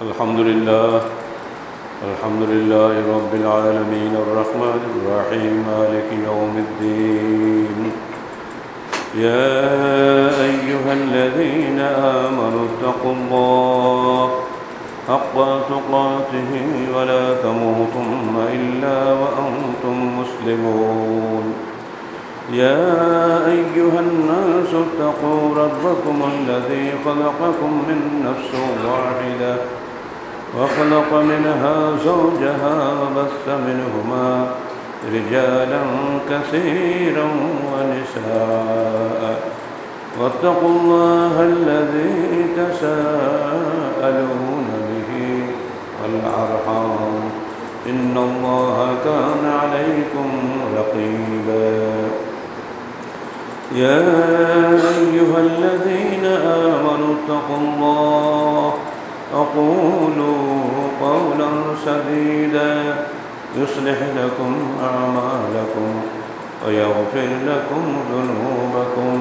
الحمد لله الحمد لله رب العالمين الرحمن الرحيم مالك يوم الدين يا أيها الذين آمنوا اتقوا الله حق تقاته ولا تموتن إلا وأنتم مسلمون يا أيها الناس اتقوا ربكم الذي خلقكم من نفس واحدة وخلق منها زوجها وبث منهما رجالا كثيرا ونساء واتقوا الله الذي تساءلون به والأرحام إن الله كان عليكم رقيبا يا أيها الذين آمنوا اتقوا الله وقولوا قولا سديدا يصلح لكم أعمالكم ويغفر لكم ذنوبكم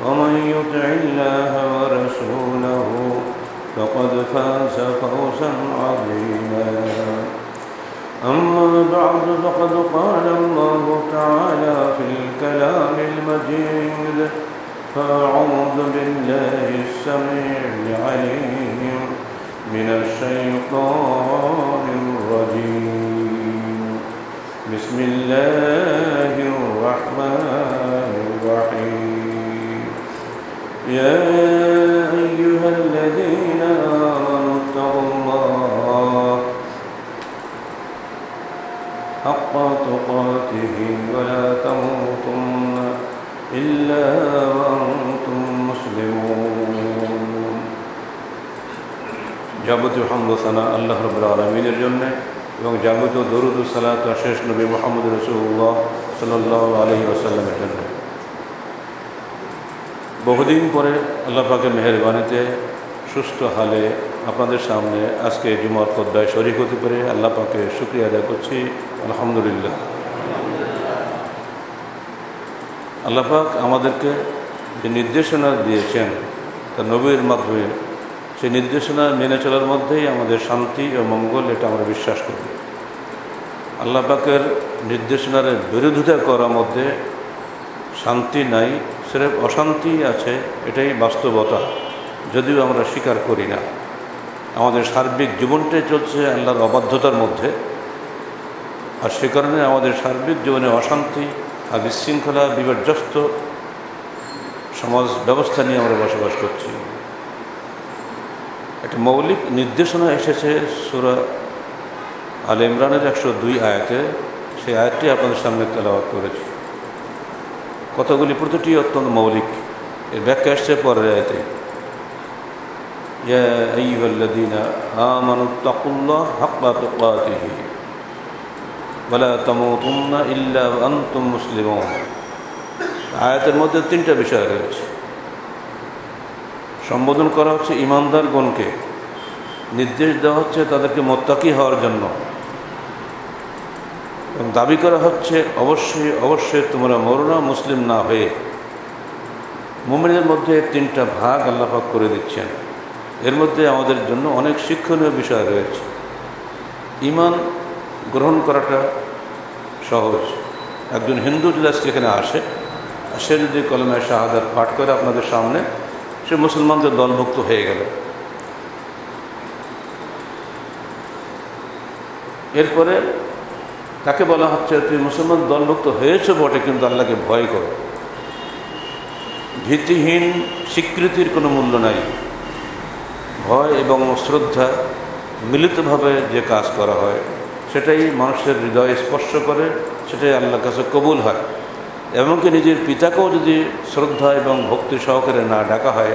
ومن يطع الله ورسوله فقد فاز فوزا عظيما أما بعد فقد قال الله تعالى في الكلام المجيد فأعوذ بالله السميع العليم من الشيطان الرجيم بسم الله الرحمن الرحيم يا أيها الذين آمنوا اتقوا الله حق تقاته ولا تموتن إلا وأنتم مسلمون যাবতীয় হামদ ও সানা আল্লাহ রাব্বুল আলামিনের জন্য এবং যাবতীয় দরুদ ও সালাত শেষ নবী মুহাম্মদ রাসূলুল্লাহ সাল্লাল্লাহু আলাইহি ওয়াসাল্লামের জন্য। বহুদিন পরে আল্লাহ পাকের মেহেরবানিতে সুস্থ হালে আপনাদের সামনে আজকে জুমার খুতবায় শরীক হতে পেরে আল্লাহ পাকের শুকরিয়া আদায় করছি, আলহামদুলিল্লাহ। আল্লাহ পাক আমাদেরকে যে নির্দেশনা দিয়েছেন তার নবীর মাধ্যমে, সেই নির্দেশনা মেনে চলার মধ্যেই আমাদের শান্তি ও মঙ্গল, এটা আমরা বিশ্বাস করি। আল্লাহ পাকের নির্দেশনার বিরোধিতা করার মধ্যে শান্তি নাই, সিরেফ অশান্তি আছে, এটাই বাস্তবতা, যদিও আমরা স্বীকার করি না। আমাদের সার্বিক জীবনটাই চলছে আল্লাহর অবাধ্যতার মধ্যে, আর সে কারণে আমাদের সার্বিক জীবনে অশান্তি আর বিশৃঙ্খলা, বিপর্যস্ত সমাজ ব্যবস্থা নিয়ে আমরা বসবাস করছি। একটা মৌলিক নির্দেশনা এসেছে সূরা আলে ইমরানের 102 আয়াতে, সেই আয়াতটি আপনাদের সামনে তেলাওয়াত করেছি। কথাগুলি প্রতিটি অত্যন্ত মৌলিক, এর ব্যাখ্যা এসছে পরের আয়াতে। ইয়া আইয়ুহাল্লাযীনা আমানু তাকুল্লাহ হাক্কা তুকাতিহি ওয়ালা তামুতুন্না ইল্লা ওয়া আনতুম মুসলিমুন। আয়াতের মধ্যে তিনটা বিষয় রয়েছে। সম্বোধন করা হচ্ছে ঈমানদারগণকে, নির্দেশ দেওয়া হচ্ছে তাদেরকে মুত্তাকি হওয়ার জন্য, এবং দাবি করা হচ্ছে অবশ্যই অবশ্যই তোমরা মরো না মুসলিম না হয়ে। মুমিনদের মধ্যে তিনটা ভাগ আল্লাহ পাক করে দিচ্ছেন। এর মধ্যে আমাদের জন্য অনেক শিক্ষণীয় বিষয় রয়েছে। ঈমান গ্রহণ করাটা সহজ। একজন হিন্দু যদি আজকে এখানে আসে, সে যদি কলেমায়ে শাহাদাত পাঠ করে আপনাদের সামনে, সে মুসলমানদের দলভুক্ত হয়ে গেল। এরপরে তাকে বলা হচ্ছে তুমি মুসলমান দলভুক্ত হয়েছ বটে, কিন্তু আল্লাহকে ভয় করো। ভীতিহীন স্বীকৃতির কোনো মূল্য নাই। ভয় এবং শ্রদ্ধা মিলিতভাবে যে কাজ করা হয়, সেটাই মানুষের হৃদয়ে স্পর্শ করে, সেটাই আল্লাহর কাছে কবুল হয়। এমনকি নিজের পিতাকেও যদি শ্রদ্ধা এবং ভক্তি সহকারে না ডাকা হয়,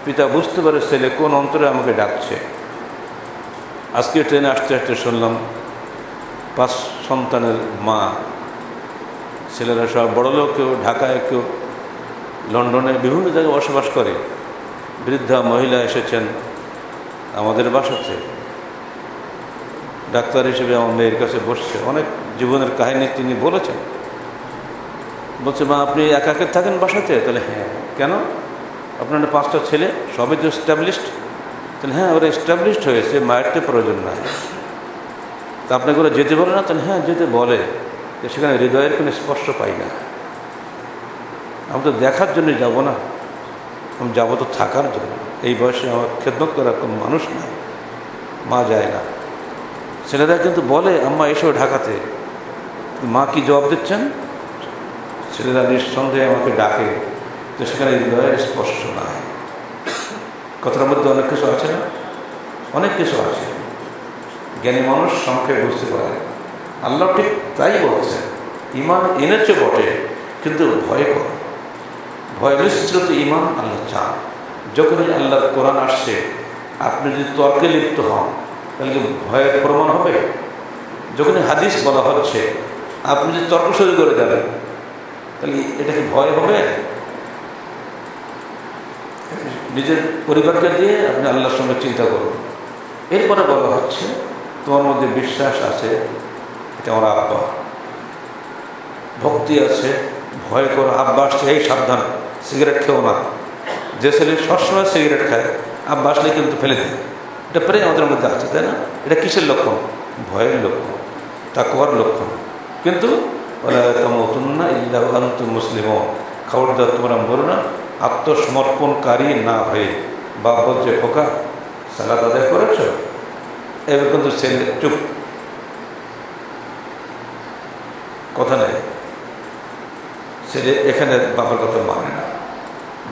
পিতা বুঝতে পারে ছেলে কোন অন্তরে আমাকে ডাকছে। আজকে ট্রেনে আসতে আসতে শুনলাম 5 সন্তানের মা, ছেলেরা সব বড়লোক, কেউ ঢাকায়, কেউ লন্ডনে, বিভিন্ন জায়গায় বসবাস করে। বৃদ্ধা মহিলা এসেছেন আমাদের বাসাতে, ডাক্তার হিসেবে আমার মেয়ের কাছে বসছে। অনেক জীবনের কাহিনী তিনি বলেছেন। বলছে, মা আপনি একা একা থাকেন বাসাতে? তাহলে হ্যাঁ। কেন? আপনার 5টা ছেলে, সবই তো এস্টাবলিশড, তাহলে হ্যাঁ ওরা এস্টাবলিশড হয়েছে, মায়েরটা প্রয়োজন নাই। তা আপনাকে ওরা যেতে বলে না? তাহলে হ্যাঁ যেতে বলে, যে সেখানে হৃদয়ের কোনো স্পর্শ পাই না। আমি তো দেখার জন্য যাব না, আমি যাবো তো থাকার জন্য। এই বয়সে আমার খেদমত করার কোনো মানুষ নাই, মা যায় না। ছেলেরা কিন্তু বলে আম্মা এসো ঢাকাতে, মা কি জবাব দিচ্ছেন? ছেলেরা নিঃসন্দেহে আমাকে ডাকে, তো সেখানে হৃদয়ের স্পর্শ নাই। কথার মধ্যে অনেক কিছু আছে না? অনেক কিছু আছে। জ্ঞানী মানুষ সংক্ষেপে বুঝতে পারে। আল্লাহ ঠিক তাই বলছেন, ইমান এনেছে বটে কিন্তু ভয় কর। ভয় মিশ্রিত ইমান আল্লাহ চান। যখনই আল্লাহর কোরআন আসছে, আপনি যদি তর্কে লিপ্ত হন তাহলে কি ভয়ের প্রমাণ হবে? যখনই হাদিস বলা হচ্ছে, আপনি যদি তর্ক শুরু করে দেবেন তাহলে এটা কি ভয় হবে? নিজের পরিবারকে দিয়ে আপনি আল্লাহর সঙ্গে চিন্তা করুন। এরপরে বলা হচ্ছে তোমার মধ্যে বিশ্বাস আছে, এটা আমার আব্বা, ভক্তি আছে, ভয় করো। আব্বা আসছে, এই সাবধান সিগারেট খেও না। যে ছেলে সবসময় সিগারেট খায়, আব্বা আসলে কিন্তু ফেলে দেয়। এটা প্রায় আমাদের মধ্যে আছে, তাই না? এটা কিসের লক্ষণ? ভয়ের লক্ষণ, তাকওয়ার লক্ষণ। কিন্তু মুসলিম খবরদার তোমরা মরো না আত্মসমর্পণকারী না হয়ে। বাপ বলছে খোকা সালাত আদায় করেছ? এবার কিন্তু ছেলে চুপ, কথা নেই। ছেলে এখানে বাবার কথা মানে না।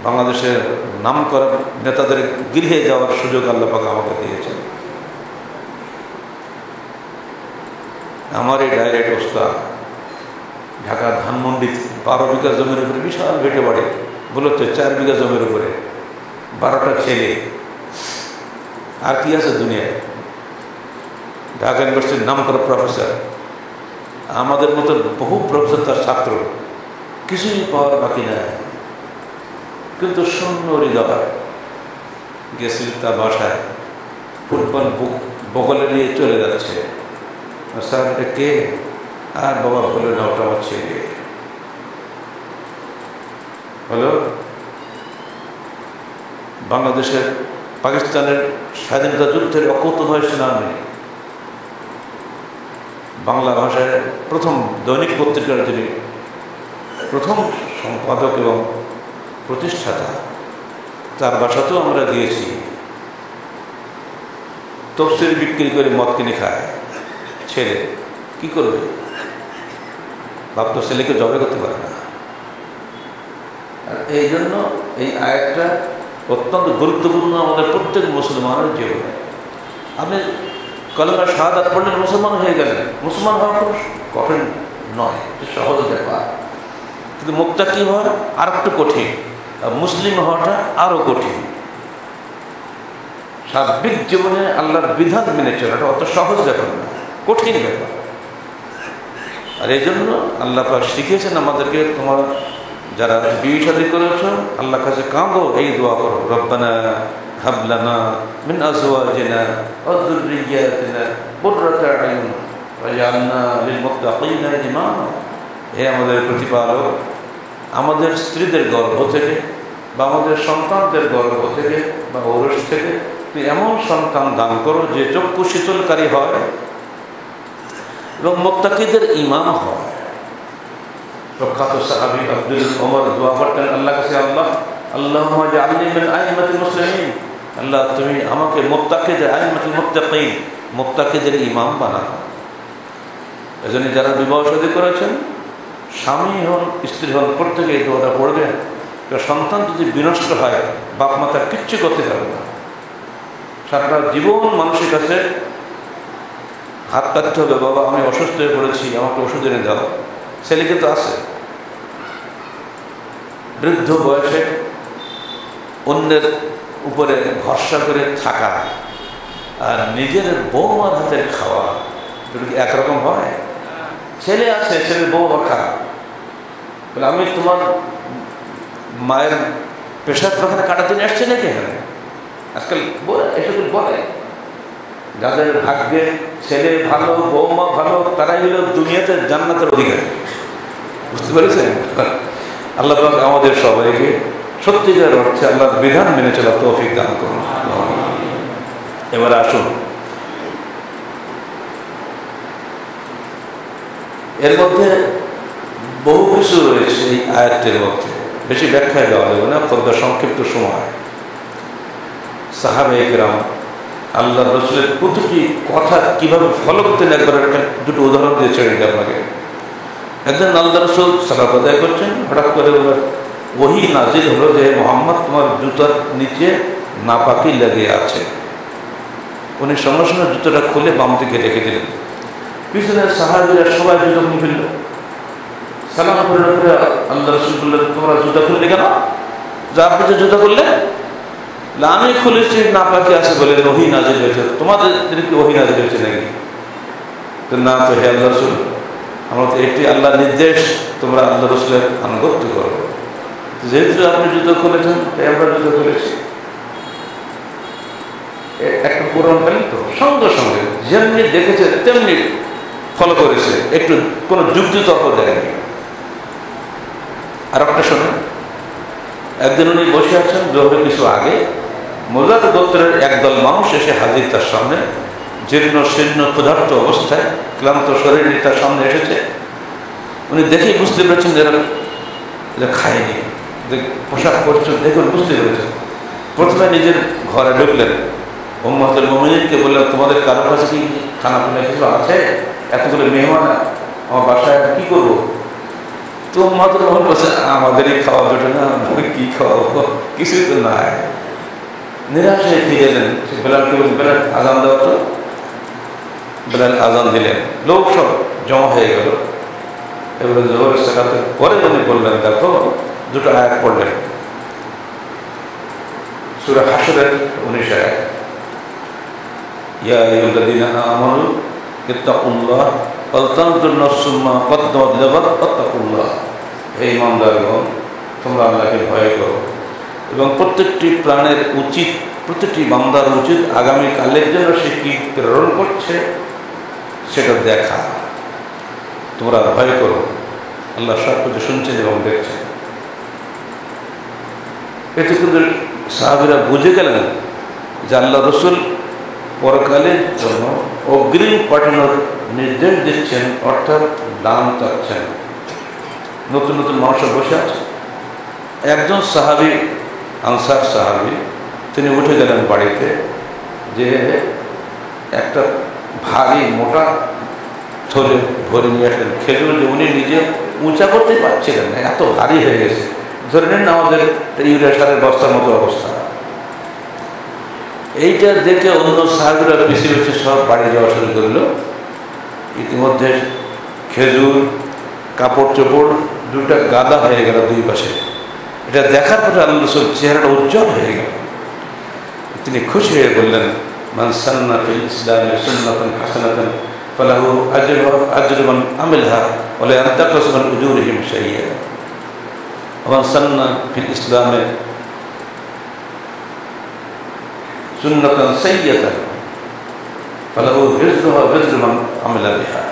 বাংলাদেশের নাম করা নেতাদের গৃহে যাওয়ার সুযোগ আল্লাহ পাক আমাকে দিয়েছেন। আমার এই ডাইরেক্ট ওস্তাদ ঢাকা ধানমন্ডি 12 বিঘা জমির উপরে বিশাল ভেটে বাড়ি, বলেছে 4 বিঘা জমির উপরে 12টা ছেলে। আর কি আছে দুনিয়ায়? ঢাকা ইউনিভার্সিটির নাম করা প্রফেসর। আমাদের মতো বহু প্রফেসর তার ছাত্র, কিছুই পাওয়ার বাকি নাই। কিন্তু শূন্য হৃদয়। গেছিল তার বাসায়, ফুটবল বগলে নিয়ে চলে যাচ্ছে। স্যার এটা কে? আর বাবা বলে না ওটা আমার ছেলে। হলো বাংলাদেশের পাকিস্তানের স্বাধীনতা যুদ্ধের অকুতোভয় সেনানী, বাংলা ভাষায় প্রথম দৈনিক পত্রিকার যিনি প্রথম সম্পাদক এবং প্রতিষ্ঠাতা, তার বাসাতেও আমরা গিয়েছি। তফসির বিক্রি করে মদ কিনে খায় ছেলে, কি করবে? বাপ তো ছেলেকে জবে করতে পারে না। আর এই জন্য এই আয়াতটা অত্যন্ত গুরুত্বপূর্ণ আমাদের প্রত্যেক মুসলমানের জীবনে। আপনি কলেমা শাহাদাত পড়লেন, মুসলমান হয়ে গেলেন। মুসলমান হওয়া খুব কঠিন নয়, সহজ ব্যাপার। কিন্তু মুত্তাকি হওয়া আর একটু কঠিন, আর মুসলিম হওয়াটা আরও কঠিন। সার্বিক জীবনে আল্লাহর বিধান মেনে চলাটা অত সহজ ব্যাপার না, কঠিন ব্যাপার। আর এই জন্য আল্লাহ পাক শিখিয়েছেন আমাদেরকে, তোমার যারা বিয়ে শাদী করেছ আল্লাহর কাছে কাঁদো, এই দোয়া করো, রব্বানা হাব লানা মিন আজওয়াজিনা ওয়া যুররিয়াতিনা কুররাতা আয়ুন ওয়াজআলনা লিল মুত্তাকিনা ইমামা। হে আমাদের প্রতিপালক, আমাদের স্ত্রীদের গর্ভ থেকে বা আমাদের সন্তানদের গর্ভ থেকে বা ঔরস থেকে তুই এমন সন্তান দান করো যে চক্ষু শীতলকারী হয় এবং মুত্তাকিদের ইমাম হয়। প্রখ্যাত সাহাবী আব্দুল ওমর দোয়া করতেন আল্লাহর কাছে, আল্লাহ আল্লাহুম্মা জাআলনি মিন আইম্মাতিল মুসলিমিন, আল্লাহ তুমি আমাকে মুত্তাকিদের আইম্মাতুল মুত্তাকিন, মুত্তাকিদের ইমাম বানাও। এজন্য যারা বিবাহ শাদী করেছেন, স্বামী হন স্ত্রী হন, প্রত্যেকে এই দোয়াটা পড়বেন। সন্তান যদি বিনষ্ট হয়, বাপ মা তার কিচ্ছু করতে পারবে না। সারাটা জীবন মানুষের কাছে হাত পাততে হবে, বাবা আমি অসুস্থ হয়ে পড়েছি, আমাকে ওষুধ এনে দাও। ছেলে কিন্তু আছে বৃদ্ধ বয়সে অন্যের উপরে ভরসা করে থাকা আর নিজের বৌমার হাতের খাওয়া, দুটো কি একরকম হয়? ছেলে আছে, ছেলের বউ খারাপ বলে আমি তোমার মায়ের পেশার প্রখানে কাটাতে নিয়ে আসছে নাকি? এখানে আজকাল বলে, এসব বলে। যাদের ভাগ্যে ছেলে ভালো, বৌমা ভালো, তারাই হলো দুনিয়াতে জান্নাতের অধিকারী। বুঝতে পেরেছেন? আল্লাহ পাক আমাদের সবাইকে সত্যিকার অর্থে আল্লাহর বিধান মেনে চলা তৌফিক দান করুন। এবার আসুন, এর মধ্যে বহু কিছু রয়েছে এই আয়াতের মধ্যে, বেশি ব্যাখ্যায় দেওয়া যাবে না, খুব সংক্ষিপ্ত সময়। সাহাবায়ে কেরাম আল্লাহ রসুলের প্রতিটি কথা কীভাবে ফলো করতেন একবার দুটো উদাহরণ দিয়েছে আপনাকে। একদিন আল্লাহ রসুল সালাত আদায় করছেন, হঠাৎ করে ওহী নাজিল হলো যে মোহাম্মদ তোমার জুতার নিচে নাপাকি লেগে আছে। উনি সঙ্গে সঙ্গে জুতোটা খুলে বাম দিকে রেখে দিলেন। পিছনের সাহাবীরা সবাই জুতো নিয়ে ফেলল। সালাম করে আল্লাহ রসুল বললেন, তোমরা জুতা খুললে কেন? যা আপনি যে জুতা খুললে? আমি খুলেছি নাপাকি আছে বলে ওহী নাজিল হয়েছে। তোমাদের কি ওহী নাজিল হয়েছে নাকি? তো না, তো হে আল্লাহ রসুল, আমরা তো এটি আল্লাহর নির্দেশ, তোমরা আল্লাহ রসুলের আনুগত্য করো। যেহেতু আপনি জুতো খুলেছেন তাই আমরা জুতো খুলেছি। একটা পুরাণ পেলেন তো, সঙ্গে সঙ্গে যেমনি দেখেছে তেমনি ফলো করেছে, একটু কোনো যুক্তি তর্ক দেয়নি। আর একটা শোনেন, একদিন উনি বসে আছেন জোহরের কিছু আগে, মুজাদ গোত্রের একদল মানুষ এসে হাজির তার সামনে, জীর্ণ শীর্ণ ক্ষুধার্ত অবস্থায়, ক্লান্ত শরীর নিয়ে তার সামনে এসেছে। উনি দেখেই বুঝতে পেরেছেন যে খায়নি, পোশাক পরিচ্ছদ দেখুন বুঝতে পেরেছেন। প্রথমে নিজের ঘরে ঢুকলেন, উম্মতুল মুমিনিনকে বললেন, তোমাদের কারো কাছে কি খানা পিনা কিছু আছে? এতগুলো মেহমান আমার বাসায় কি করবো? তো উম্মতুল মুমিন বলছে, আমাদেরই খাওয়া জোটে না, কি খাওয়াবো, কিছুই তো নাই। নিরাশায় ফিরে এলেন। বেলালকে বললেন, বেলাল আজান দেওয়া তো। বেলাল আজান দিলেন, লোক সব জমা হয়ে গেল। এবারে জোহরের সালাতের পরে উনি বললেন, দেখো, দুটো আয়াত পড়লেন, সূরা হাশরের 19 আয়াত, ইয়া আইয়ুহাল্লাযীনা আমানু ইত্তাকুল্লাহ ওয়াল তানজুর নাফসুম মা কদ্দামাত লিগাদ ওয়াত্তাকুল্লাহ। হে ঈমানদারগণ, তোমরা আল্লাহকে ভয় করো এবং প্রত্যেকটি প্রাণের উচিত, প্রতিটি বান্দার উচিত আগামীকালের জন্য সে কি প্রেরণ করছে সেটা দেখা। তোমরা ভয় করো, আল্লাহ সব কিছু শুনছেন এবং দেখছেন। এতে কিন্তু সাহাবীরা বুঝে গেলেন যে আল্লাহ রসুল পরকালের জন্য অগ্রিম পাঠানোর নির্দেশ দিচ্ছেন, অর্থাৎ দান চাচ্ছেন। নতুন নতুন মানুষ বসে আছে। একজন সাহাবী, আনসার সাহাবী, তিনি উঠে গেলেন বাড়িতে, যে একটা ভারী মোটা থলে ভরে নিয়ে আসলেন খেজুর, যে উনি নিজে উঁচা করতে পারছিলেন না, এত ভারী হয়ে গেছে। ধরে নিন আমাদের ইউরিয়া সারের বস্তার মতো অবস্থা। এইটা দেখে অন্য সাহাবীরা পিছিয়ে পিছিয়ে সব বাড়ি যাওয়া শুরু করলো। ইতিমধ্যে খেজুর, কাপড় চোপড় দুটা গাদা হয়ে গেল দুই পাশে। এটা দেখার পরে আল্লাহ রাসূল চেহারাটা উজ্জ্বল হয়ে গেল। তিনি খুশি হয়ে বললেন, মান সান্না ফিল ইসলামি সুন্নাতান হাসানাতান ফালাহু আজরু মান আমিলহা ওয়া লা ইয়ানতাকিসু মিন উজুরিহিম শাইআ ওয়া মান সান্না ফিল ইসলামি সুন্নাতান সাইয়্যাতান ফালাহু হিজরুহা ওয়া হিজরু মান আমিলা বিহা।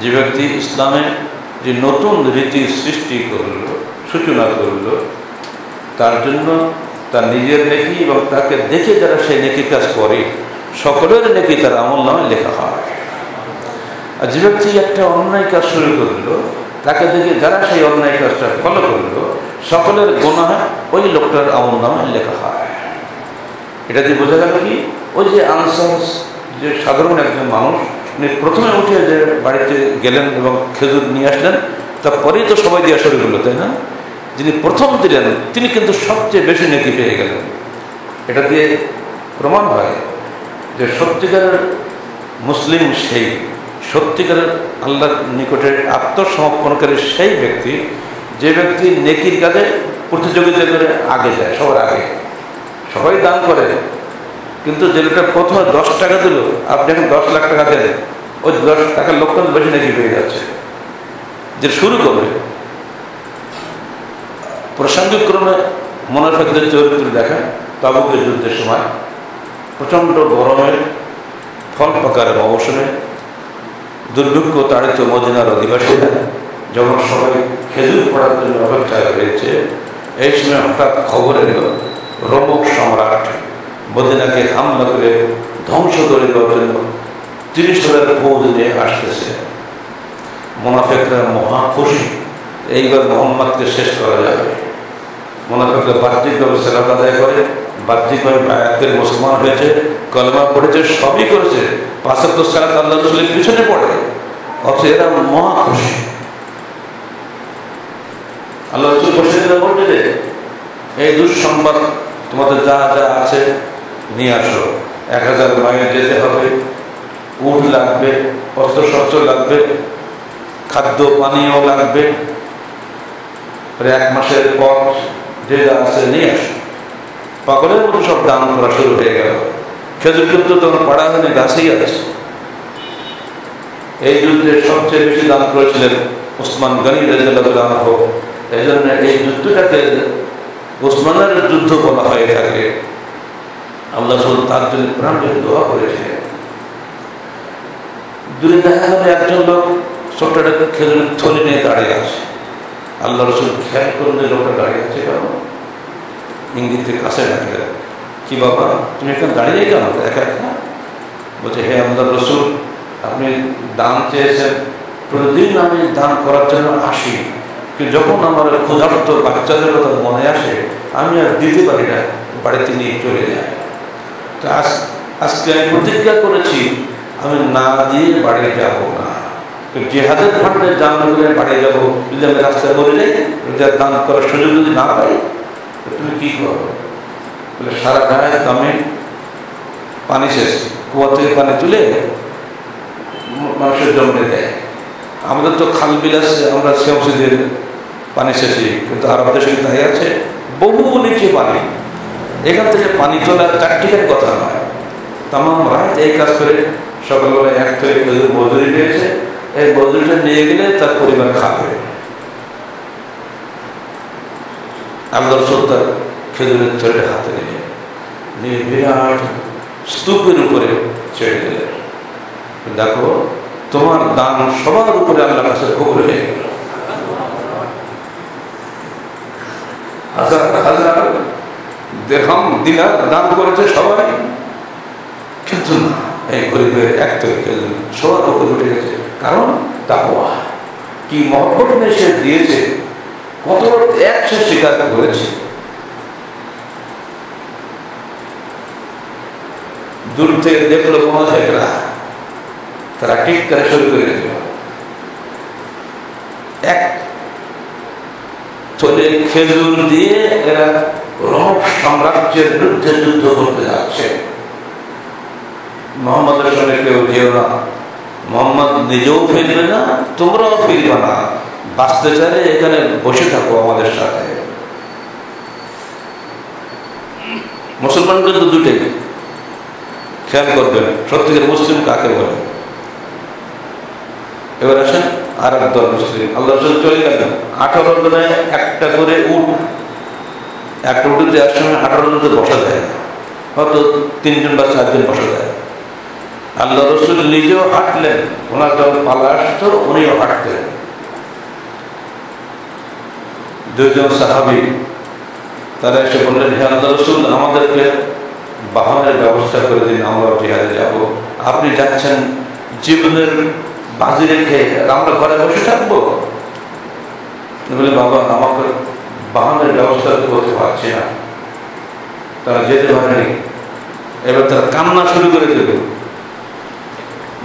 যে ব্যক্তি ইসলামে যে নতুন রীতি সৃষ্টি করল, সূচনা করল, তার জন্য তার নিজের নেকি এবং তাকে দেখে যারা সেই নেকি কাজ করে সকলের নেকি তার আমলনামায় লেখা হয়। আর যে ব্যক্তি একটা অন্যায় কাজ শুরু করলো, তাকে দেখে যারা সেই অন্যায় কাজটা ফলো করলো সকলের গুনাহ ওই লোকটার আমলনামায় লেখা হয়। এটা দিয়ে বোঝা গেল কি, ওই যে আনসার, যে সাধারণ একজন মানুষ, উনি প্রথমে উঠে যে বাড়িতে গেলেন এবং খেজুর নিয়ে আসলেন, তারপরেই তো সবাই দেওয়া শুরু করলো, তাই না? যিনি প্রথম দিলেন তিনি কিন্তু সবচেয়ে বেশি নেকি পেয়ে গেলেন। এটা দিয়ে প্রমাণ হয় যে সত্যিকারের মুসলিম সেই, সত্যিকারের আল্লাহর নিকটে আত্মসমর্পণকারী সেই ব্যক্তি, যে ব্যক্তি নেকির কাজে প্রতিযোগিতা করে আগে যায়, সবার আগে। সবাই দান করে, কিন্তু যেটা প্রথমে 10 টাকা দিল, আপনি এখন 10 লাখ টাকা দেন, ওই 10 টাকার লোকটা বেশি নেকি পেয়ে যাচ্ছে যে শুরু করবে। প্রাসঙ্গিক ক্রমে মুনাফিকদের চরিত্র দেখা তাবুকের যুদ্ধের সময় প্রচণ্ড গরমের ফল পাকার মৌসুমে দুর্ভিক্ষ তাড়িত মদিনার অধিবাসীরা যখন সবাই খেজুর পড়ার জন্য অপেক্ষায় রয়েছে, এই সময় হঠাৎ খবর এল রোমক সম্রাট মদিনাকে হামলা করে ধ্বংস করে দেওয়ার জন্য 30,000 ফৌজ নিয়ে আসতেছে। মুনাফিকরা মহা খুশি, এইবার মোহাম্মদকে শেষ করা যাবে। মুনাফিকরা বাহ্যিকভাবে সালাত আদায় করে, বাহ্যিকভাবে বায়াত করে মুসলমান হয়েছে, কলেমা পড়েছে, সবই করেছে, 5 ওয়াক্ত সালাত আল্লাহ রাসূলের পিছনে পড়ে, অথচ এরা মহা খুশি। আল্লাহ রাসূল বসে বলতে যে এই দুঃসংবাদ, তোমাদের যা যা আছে নিয়ে আসো। 1000 মাইল যেতে হবে, উট লাগবে, অস্ত্রশস্ত্র লাগবে, খাদ্য পানীয় লাগবে, 1 মাসের পথ যে যা আছে নিয়ে আসো। পাগলের মতো সব দান করা শুরু হয়ে গেল। খেজুর কিন্তু তোমার পাড়া হয়নি, গাছেই আছে। এই যুদ্ধে সবচেয়ে বেশি দান করেছিলেন ওসমান গনি রাদিয়াল্লাহু আনহু। এই জন্য এই যুদ্ধটাকে ওসমানের যুদ্ধ বলা হয়ে থাকে। আল্লাহ রাসূল তার জন্য প্রাণ দিয়ে দোয়া করেছিলেন। দূরে দেখা গেল একজন লোক ছোট্ট একটা খেজুরের থলি নিয়ে দাঁড়িয়ে আছে। আল্লাহ রাসূল খেয়াল করলেন লোকটা দাঁড়িয়ে আছে কেন, ইঙ্গিতে কাছে রাখলেন, কি বাবা তুমি এখানে দাঁড়িয়ে কেন একা একা? বলছে, হে আল্লাহর রাসূল, আপনি দান চেয়েছেন, প্রতিদিন আমি দান করার জন্য আসি, কিন্তু যখন আমার ক্ষুধার্ত বাচ্চাদের কথা মনে আসে আমি আর দিতে পারি না, বাড়িতে নিয়ে চলে যাই। তো আজকে আমি প্রতিজ্ঞা করেছি আমি না দিয়ে বাড়ি যাব না। তো জিহাদের ফান্ডে দান করে বাড়ি যাবো, যদি আমি রাস্তায় বলে যাই, দান করার সুযোগ যদি না পাই, তুমি কি করো? বলে, সারা গায়ে দামে পানি শেষ, কুয়া থেকে পানি তুলে মানুষের জমে দেয়। আমাদের তো খাল বিল আছে, আমরা সেবসে দিয়ে পানি শেষি, কিন্তু আরব দেশে তাই আছে, বহু নিচে পানি, এখান থেকে পানি তোলা 4 টাকার কথা নয়। তাম রাত এই কাজ করে সকালবেলা 1 থেকে খেজুর মজুরি পেয়েছে, এই মজুরিটা নিয়ে গেলে তার পরিবার খাবে। আল্লাহ রাসূল তার খেজুরের থলিটা হাতে নিয়ে বিরাট স্তূপের উপরে ছেড়ে দিলেন। দেখো তোমার দান সবার উপরে আল্লাহর কাছে কবুল হয়ে গেল। হাজার হাজার দিরহাম দিনার দান করেছে সবাই, কিন্তু না, এই গরিবের 1 থেকে খেজুর সবার উপরে উঠে গেছে। কারণ তাকওয়া, কি মহব্বত নিয়ে সে দিয়েছে, কত ত্যাগ সে স্বীকার করেছে। দূর থেকে দেখলো মুনাফিকরা, তারা ঠিক করে শুরু করে দিল, এক থলে খেজুর দিয়ে এরা রোম সাম্রাজ্যের বিরুদ্ধে যুদ্ধ করতে যাচ্ছে। মোহাম্মদের সঙ্গে কেউ যেও না, মোহাম্মদ নিজেও ফিরবে না, তোমরাও ফিরবে না, বাঁচতে চাইলে এখানে বসে থাকো আমাদের সাথে। মুসলমান কিন্তু দুটোই, খেয়াল করবেন সত্যিকার মুসলিম কাকে বলে। এবার আসেন আর এক দল মুসলিম। আল্লাহ রাসূল চলে গেলেন, 18 জনে একটা করে উট, একটা উঠে যাওয়ার সময় 18 জনকে বসা যায় না, হয়তো 3 জন বা 4 জন বসা যায়। আল্লাহ রাসূল নিজেও হাঁটলেন, ওনার যখন পালা আসতো উনিও হাঁটতেন। 2 জন সাহাবী তারা এসে বললেন, হে আল্লাহ রাসূল, আমাদেরকে বাহনের ব্যবস্থা করে দিন, আমরা জিহাদে যাব। আপনি যাচ্ছেন জীবনের বাজি রেখে, আমরা ঘরে বসে থাকবো? বলে, বাবা আমাকে বাহনের ব্যবস্থা করতে পারছি না। তারা যেতে পারেনি। এবার তারা কান্না শুরু করে দেবে।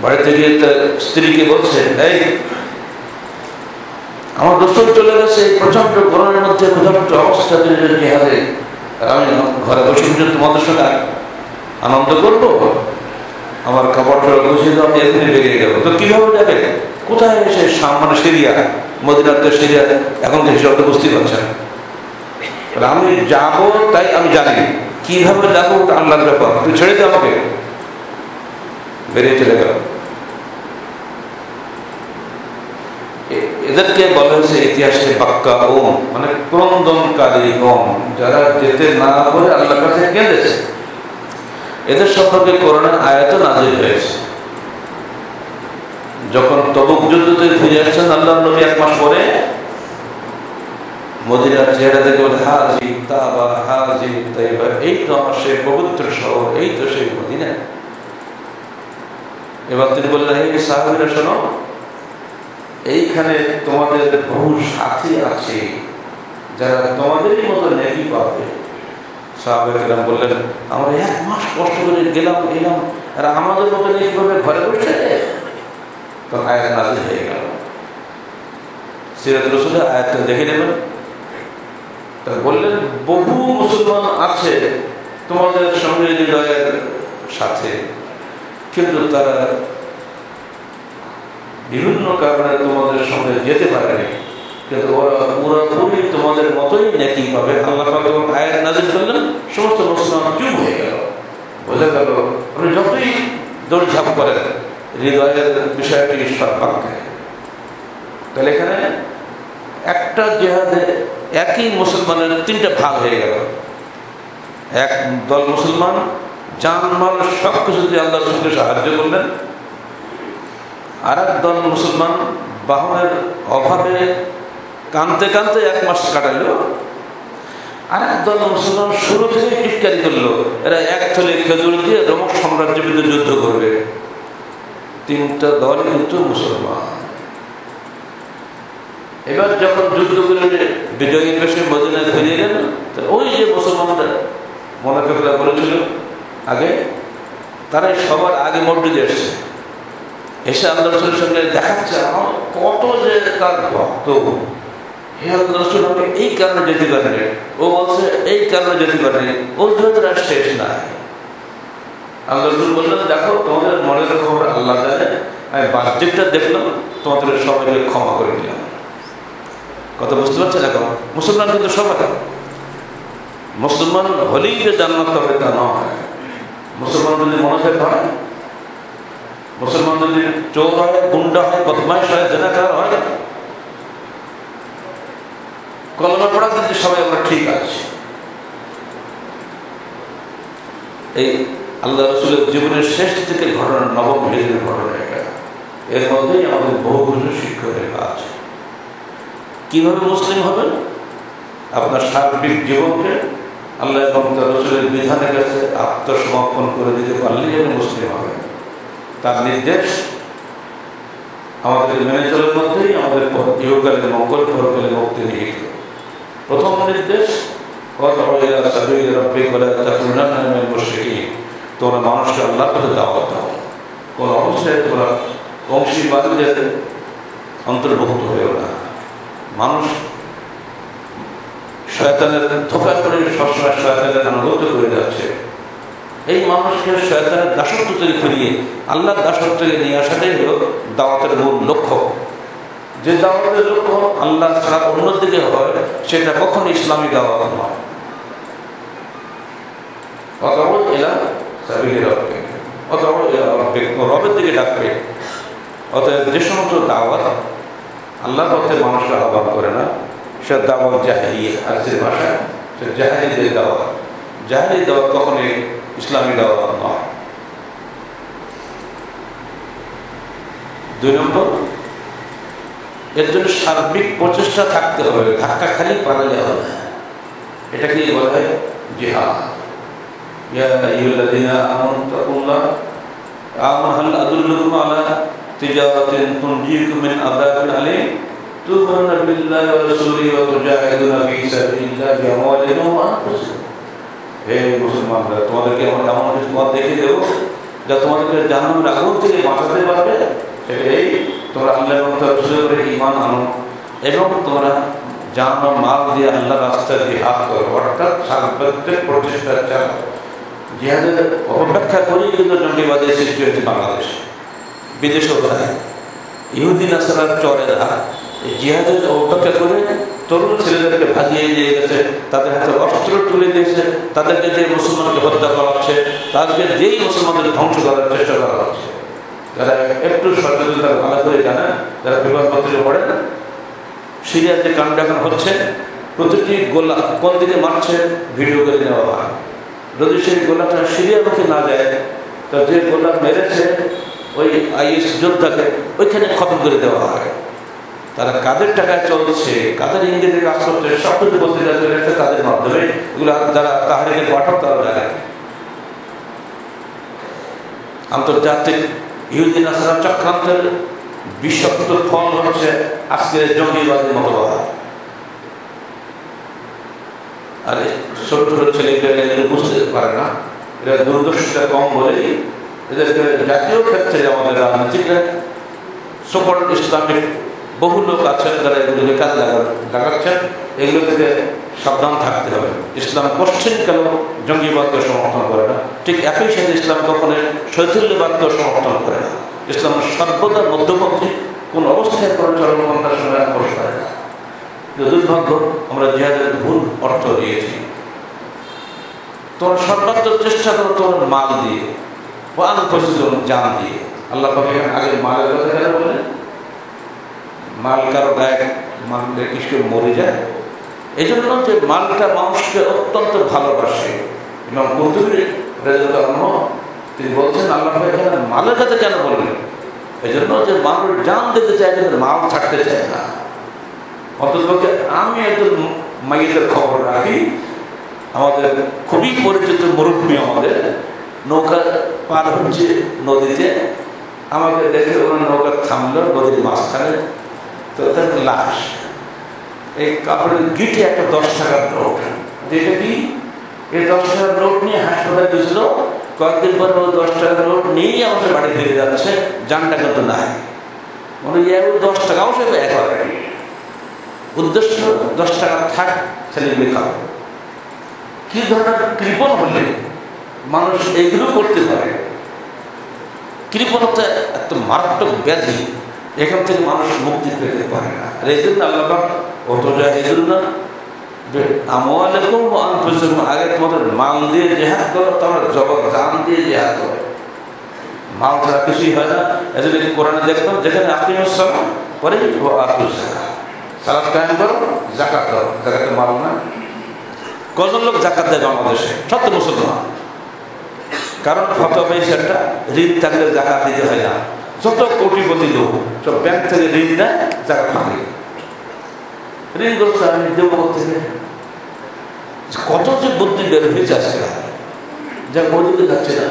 বাড়িতে গিয়ে তার স্ত্রীকে বলছে, এই আমার রাসূল চলে গেছে, প্রচন্ড গরমের মধ্যে প্রচন্ড অবস্থা, জিহাদে, আমি ঘরে বসে বসে তোমাদের সঙ্গে আনন্দ করবো? আমার খাবার গুছিয়ে দাও, আমি এখানে বেরিয়ে গেল। তো কিভাবে যাবে? কোথায় এসে সামনে সিরিয়া, মদিনাতে সিরিয়া, এখন তো হিসাবটা বুঝতেই পারছেন। আমি যাবো, তাই আমি জানি কিভাবে যাবো আল্লাহর ব্যাপার, তুই ছেড়ে দে আমাকে। বেরিয়ে চলে গেল। এদেরকে বলা হয়েছে ইতিহাসে বাক্কা ওম, মানে ক্রন্দনকারী ওম, যারা যেতে না করে আল্লাহর কাছে কেঁদেছে। এদের সম্পর্কে কোরআনের আয়াত নাযিল হয়েছে। যখন তবুক যুদ্ধ থেকে ফিরে আসছেন আল্লাহর নবী 1 মাস পরে, মদিনার চেহারা দেখে বলে হাজি তাবা হাজি তাইবা, এই তো আমার সেই পবিত্র শহর, এই তো সেই মদিনা। এবার তিনি বললেন, এই সাহাবীরা শোনো, এইখানে তোমাদের বহু সাথী আছে যারা তোমাদেরই মতো নেকি পাবে। সাহাবায়ে কেরাম বললেন, আমরা 1 মাস কষ্ট করে গেলাম এলাম, আর আমাদের মতো নেকি পাবে ঘরে বসে। তো আয়াত নাযিল হয়ে গেল। সিরাত রাসূলের আয়াতটা দেখে নেবেন। তা বললেন, বহু মুসলমান আছে তোমাদের সঙ্গে হৃদয়ের সাথে, কিন্তু তারা বিভিন্ন কারণে তোমাদের সঙ্গে যেতে পারেনি, কিন্তু ওরা পুরোপুরি তোমাদের মতোই নেকি পাবে। আল্লাহ পাক যখন আয়াত নাযিল করলেন, সমস্ত মুসলমান চুপ হয়ে গেল। বোঝা গেল আপনি যতই দৌড়ঝাঁপ করেন, হৃদয়ের বিষয়টি ঈশ্বর পাক। তাহলে এখানে একটা জিহাদে একই মুসলমানের 3টা ভাগ হয়ে গেল। এক দল মুসলমান জানমাল সব কিছু দিয়ে আল্লাহ রাসূলকে সাহায্য করলেন, আর এক দল মুসলমান বাহনের অভাবে কাঁদতে কাঁদতে 1 মাস কাটালো। আর এক দল মুসলমান শুরু থেকে টিটকারি করলো, এরা এক থলে খেজুর দিয়ে রোমক সাম্রাজ্যের বিরুদ্ধে যুদ্ধ করবে। 3টা দল কিন্তু মুসলমান। এবার যখন যুদ্ধ করে বিজয়ীর বেশে মদিনায় ফিরে গেলেন, ওই যে মুসলমানরা মুনাফিকরা বলেছিল আগে, তারাই সবার আগে মসজিদে এসেছে, এসে আল্লাহ রাসূলের সঙ্গে দেখাচ্ছে আমার কত যে তার ভক্ত। হে আল্লাহ রাসূল, আমি এই কারণে যেতে পারিনি, ও বলছে এই কারণে যেতে পারিনি, ওর ধরে আর শেষ নাই। আল্লাহ রাসূল বললেন, দেখো তোমাদের মনের খবর আল্লাহ জানে, আমি বাহ্যিকটা দেখলাম, তোমাদের সবাইকে ক্ষমা করে দিলাম। কথা বুঝতে পারছেন? এখন মুসলমান কিন্তু সবাই, মুসলমান হলেই যে জান্নাত হবে তা নয়। মুসলমান যদি মুনাফিক হয়, মুসলমান যদি চোর হয়, গুন্ডা হয়, বদমাইশ হয়, জেনাকার হয়, কলমা পড়া কিন্তু সবাই আমরা ঠিক আছে। এই আল্লাহ রাসূলের জীবনের শেষ থেকে ঘটনা, 9ম হিজরির ঘটনা এটা। এর মধ্যেই আমাদের বহু কিছু শিক্ষা লেখা আছে। কিভাবে মুসলিম হবেন? আপনার সার্বিক জীবনকে আল্লাহ এবং তার রাসূলের বিধানের কাছে আত্মসমর্পণ করে দিতে পারলেই আপনি মুসলিম হবেন। তার নির্দেশ আমাদের মেনে চলার মধ্যেই আমাদের ইহকালের মঙ্গল, পরকালের মুক্তি নিহিত। প্রথম নির্দেশ, তোমরা মানুষকে আল্লাহর পথে দাওয়াত দাও, কোন অবস্থায় তোমরা বংশীবাদীদের অন্তর্ভুক্ত হয়েও না। মানুষ শয়তানের ধোঁকা করে সবসময় শয়তানের আনুগত্য করে যাচ্ছে। এই মানুষকে শয়তানের দাসত্ব থেকে ফিরিয়ে আল্লাহর দাসত্বকে নিয়ে আসাটাই হল দাওয়াতের মূল লক্ষ্য। যে দাওয়াতের লক্ষ্য আল্লাহ ছাড়া অন্যদিকে হয়, সেটা কখনো ইসলামী দাওয়াত নয়। রবের দিকে ডাকবে। অতএব যে সমস্ত দাওয়াত আল্লাহর পথে মানুষরা আহ্বান করে না, সে দাওয়াত জাহেলিয়া, আজকের ভাষায় সে জাহেলিদের দাওয়াত। জাহেলি দাওয়াত কখনোই ইসলামী দাওয়াত নয়। 2 নম্বর, এর জন্য সার্বিক প্রচেষ্টা থাকতে হবে, ধাক্কা খালি পালালে হবে না। এটাকে বলা হয় জিহাদ। ইয়া আইয়ুহাল্লাযীনা আমানু তাকুল্লাহ হাল আদুল্লুকুম আলা তিজারাতিন তুনজিকুম মিন আযাবিন আলীম তু'মিনুনা বিল্লাহি ওয়া রাসূলিহি ওয়া তুজাহিদুনা ফী সাবিলিল্লাহি বিআমওয়ালিকুম ওয়া আনফুসিকুম। হে মুসলমানরা, তোমাদেরকে আমরা এমন কিছু পথ দেখিয়ে দেবো যা তোমাদেরকে জাহান্নামের আগুন থেকে বাঁচাতে পারবে। এই তোমরা আল্লাহ এবং তার রাসূলের উপরে ঈমান আনো এবং তোমরা জান ও মাল দিয়ে আল্লাহর রাস্তায় জিহাদ করো, অর্থাৎ সার্বত্রিক প্রচেষ্টা চালাও। জিহাদের অপব্যাখ্যা করেই কিন্তু জঙ্গিবাদের সৃষ্টি হয়েছে বাংলাদেশ, বিদেশেও তাই। ইহুদি নাসারার চরেরা জিহাদের অপব্যাখ্যা করে তরুণ ছেলেদেরকে ভাগিয়ে দিয়ে গেছে, তাদের হাতে অস্ত্র তুলে দিয়েছে, তাদেরকে যে মুসলমানকে হত্যা করা হচ্ছে, তাদেরকে যেই মুসলমানদের ধ্বংস করার চেষ্টা করা হচ্ছে। যারা একটু সচেতনতা ভালো করে জানেন, যারা বিমানপত্রে পড়েন, সিরিয়ার যে কাণ্ড এখন হচ্ছে, প্রতিটি গোলা কোন দিকে মারছে ভিডিও করে নেওয়া হয়। যদি সেই গোলাটা সিরিয়ার মুখে না যায়, তো যে গোলা মেরেছে ওই আইএস যোদ্ধাকে ওইখানে খতম করে দেওয়া হয়। তারা কাদের টাকায় চলছে, কাদের ইংরেজি কাজ করছে, সব কিছু পত্রিকা চলে যাচ্ছে তাদের মাধ্যমে। এগুলো যারা তাহরিকের পাঠক তারা জানে। আন্তর্জাতিক ইহুদি নাসারা চক্রান্তের বিষাক্ত ফল হচ্ছে আজকের জঙ্গিবাদী মতবাদ। আর ছোট ছোট ছেলেপেলে বুঝতে পারে না, এরা দূরদর্শিতা কম বলেই এদেরকে জাতীয় ক্ষেত্রে আমাদের রাজনীতিকরা সুপার ইসলামিক বহু লোক আছেন যারা এগুলোকে কাজে লাগাচ্ছেন। এগুলো থেকে সাবধান থাকতে হবে। ইসলাম পশ্চিমকাল জঙ্গিবাদকে সমর্থন করে না, ঠিক একই সাথে ইসলাম কখনো শৈথিল্যবাদকে সমর্থন করে না। ইসলাম সর্বদা মধ্যপন্থী, কোন অবস্থায় কোনো চরমপন্থার সঙ্গে আপোষ করে না। দুর্ভাগ্য, আমরা জিহাদের ভুল অর্থ দিয়েছি। তোমার সর্বাত্মক চেষ্টা করো তোমার মাল দিয়ে, ওয়ান পরিচিত জান দিয়ে। আল্লাহ পাকে আগে মালের কথা কেন বলে? মাল কারো গায়ে মানলে কিছু মরে যায়, এই জন্য যে মালটা মানুষকে অত্যন্ত ভালোবাসে। এবং তিনি বলছেন আল্লাহ এখানে মালের কাছে কেন বললেন? এই জন্য যে মানুষ জান দিতে চায়, কিন্তু মাল ছাড়তে চায় না। অন্ততপক্ষে আমি একজন মাইয়ের খবর রাখি, আমাদের খুবই পরিচিত মুরব্বী আমাদের নৌকা পার হচ্ছে নদীতে, আমাকে দেখে ওনার নৌকা থামলো নদীর মাঝখানে, তো তার লাশ, এই কাপড়ের গিটে একটা 10 টাকার নোট, যেটা কি এই 10 টাকার নোট নিয়ে হাসপাতালে গেছিল। কয়েকদিন পর ওই 10 টাকার নোট নিয়েই আমাদের বাড়ি ফিরে যাচ্ছে, জানটা কিন্তু নাই। মানে 10 টাকাও সে একবারে উদ্দেশ্য 10 টাকা থাক, ছেলেগুলি খাও। কি ধরনের কৃপণ হলে মানুষ এগুলো করতে পারে? কৃপণতা এত মারাত্মক ব্যাধি, এখান থেকে মানুষ মুক্তি পেতে পারে না। আর এই জন্য আল্লাহ অত যায়, এই জন্য আমওয়ালাকুম ওয়া আনফুসাকুম, আগে তোমাদের মাল দিয়ে জিহাদ করো, তোমরা জগৎ জান দিয়ে জিহাদ করো। মাল ছাড়া কিছুই হয় না। এজন্য কোরআনে দেখবেন যেখানে আকিমুস সালাত পরে ওয়া আতুজ যাকাত, সালাত কায়েম করো, যাকাত দাও। যাকাতে মাল না। কজন লোক যাকাত দেয় বাংলাদেশে? সত্য মুসলমান। কারণ ফতোয়া পেয়েছে একটা, ঋণ থাকলে যাকাত দিতে হয় না। যত কোটিপতি লোক সব ব্যাংক থেকে ঋণ দেয়, যাকাত থাকে। ঋণ করতে আমি দেবো থেকে কত যে বুদ্ধি বের হয়েছে আজকে, যা মৌলিক যাচ্ছে না।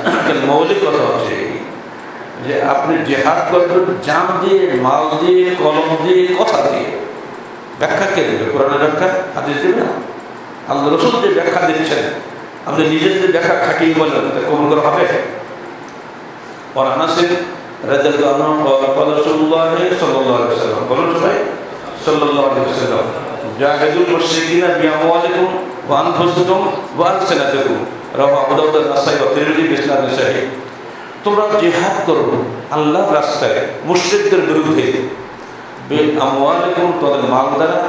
মৌলিক কথা হচ্ছে যে আপনি জিহাদ করবেন জান দিয়ে, মাল দিয়ে, কলম দিয়ে, কথা দিয়ে। ব্যাখ্যা কে দেবে? কোরআনের ব্যাখ্যা হাদিস দেবে না। আল্লাহ রাসূল যে ব্যাখ্যা দিচ্ছেন, আপনি নিজেদের ব্যাখ্যা খাটিয়ে বলেন, কবুল করা হবে? আর আনাসের রাদিয়াল্লাহু আনহু قال রাসূলুল্লাহ সাল্লাল্লাহু আলাইহি ওয়াসাল্লাম, বলুন সবাই সাল্লাল্লাহু আলাইহি ওয়াসাল্লাম, জাহিদুল মুশরিকিনা বিআমওয়ালিকুম ওয়া আনফুসিকুম ওয়া আলসিনাতিকুম, রাওয়াহু আবু দাউদ, নাসাঈ ওয়া তিরমিজি বিসনাদ সহিহ। তোমরা জিহাদ করো আল্লাহর রাস্তায় মুশরিকদের বিরুদ্ধে, বিআমওয়ালিকুম তোমাদের মাল দ্বারা,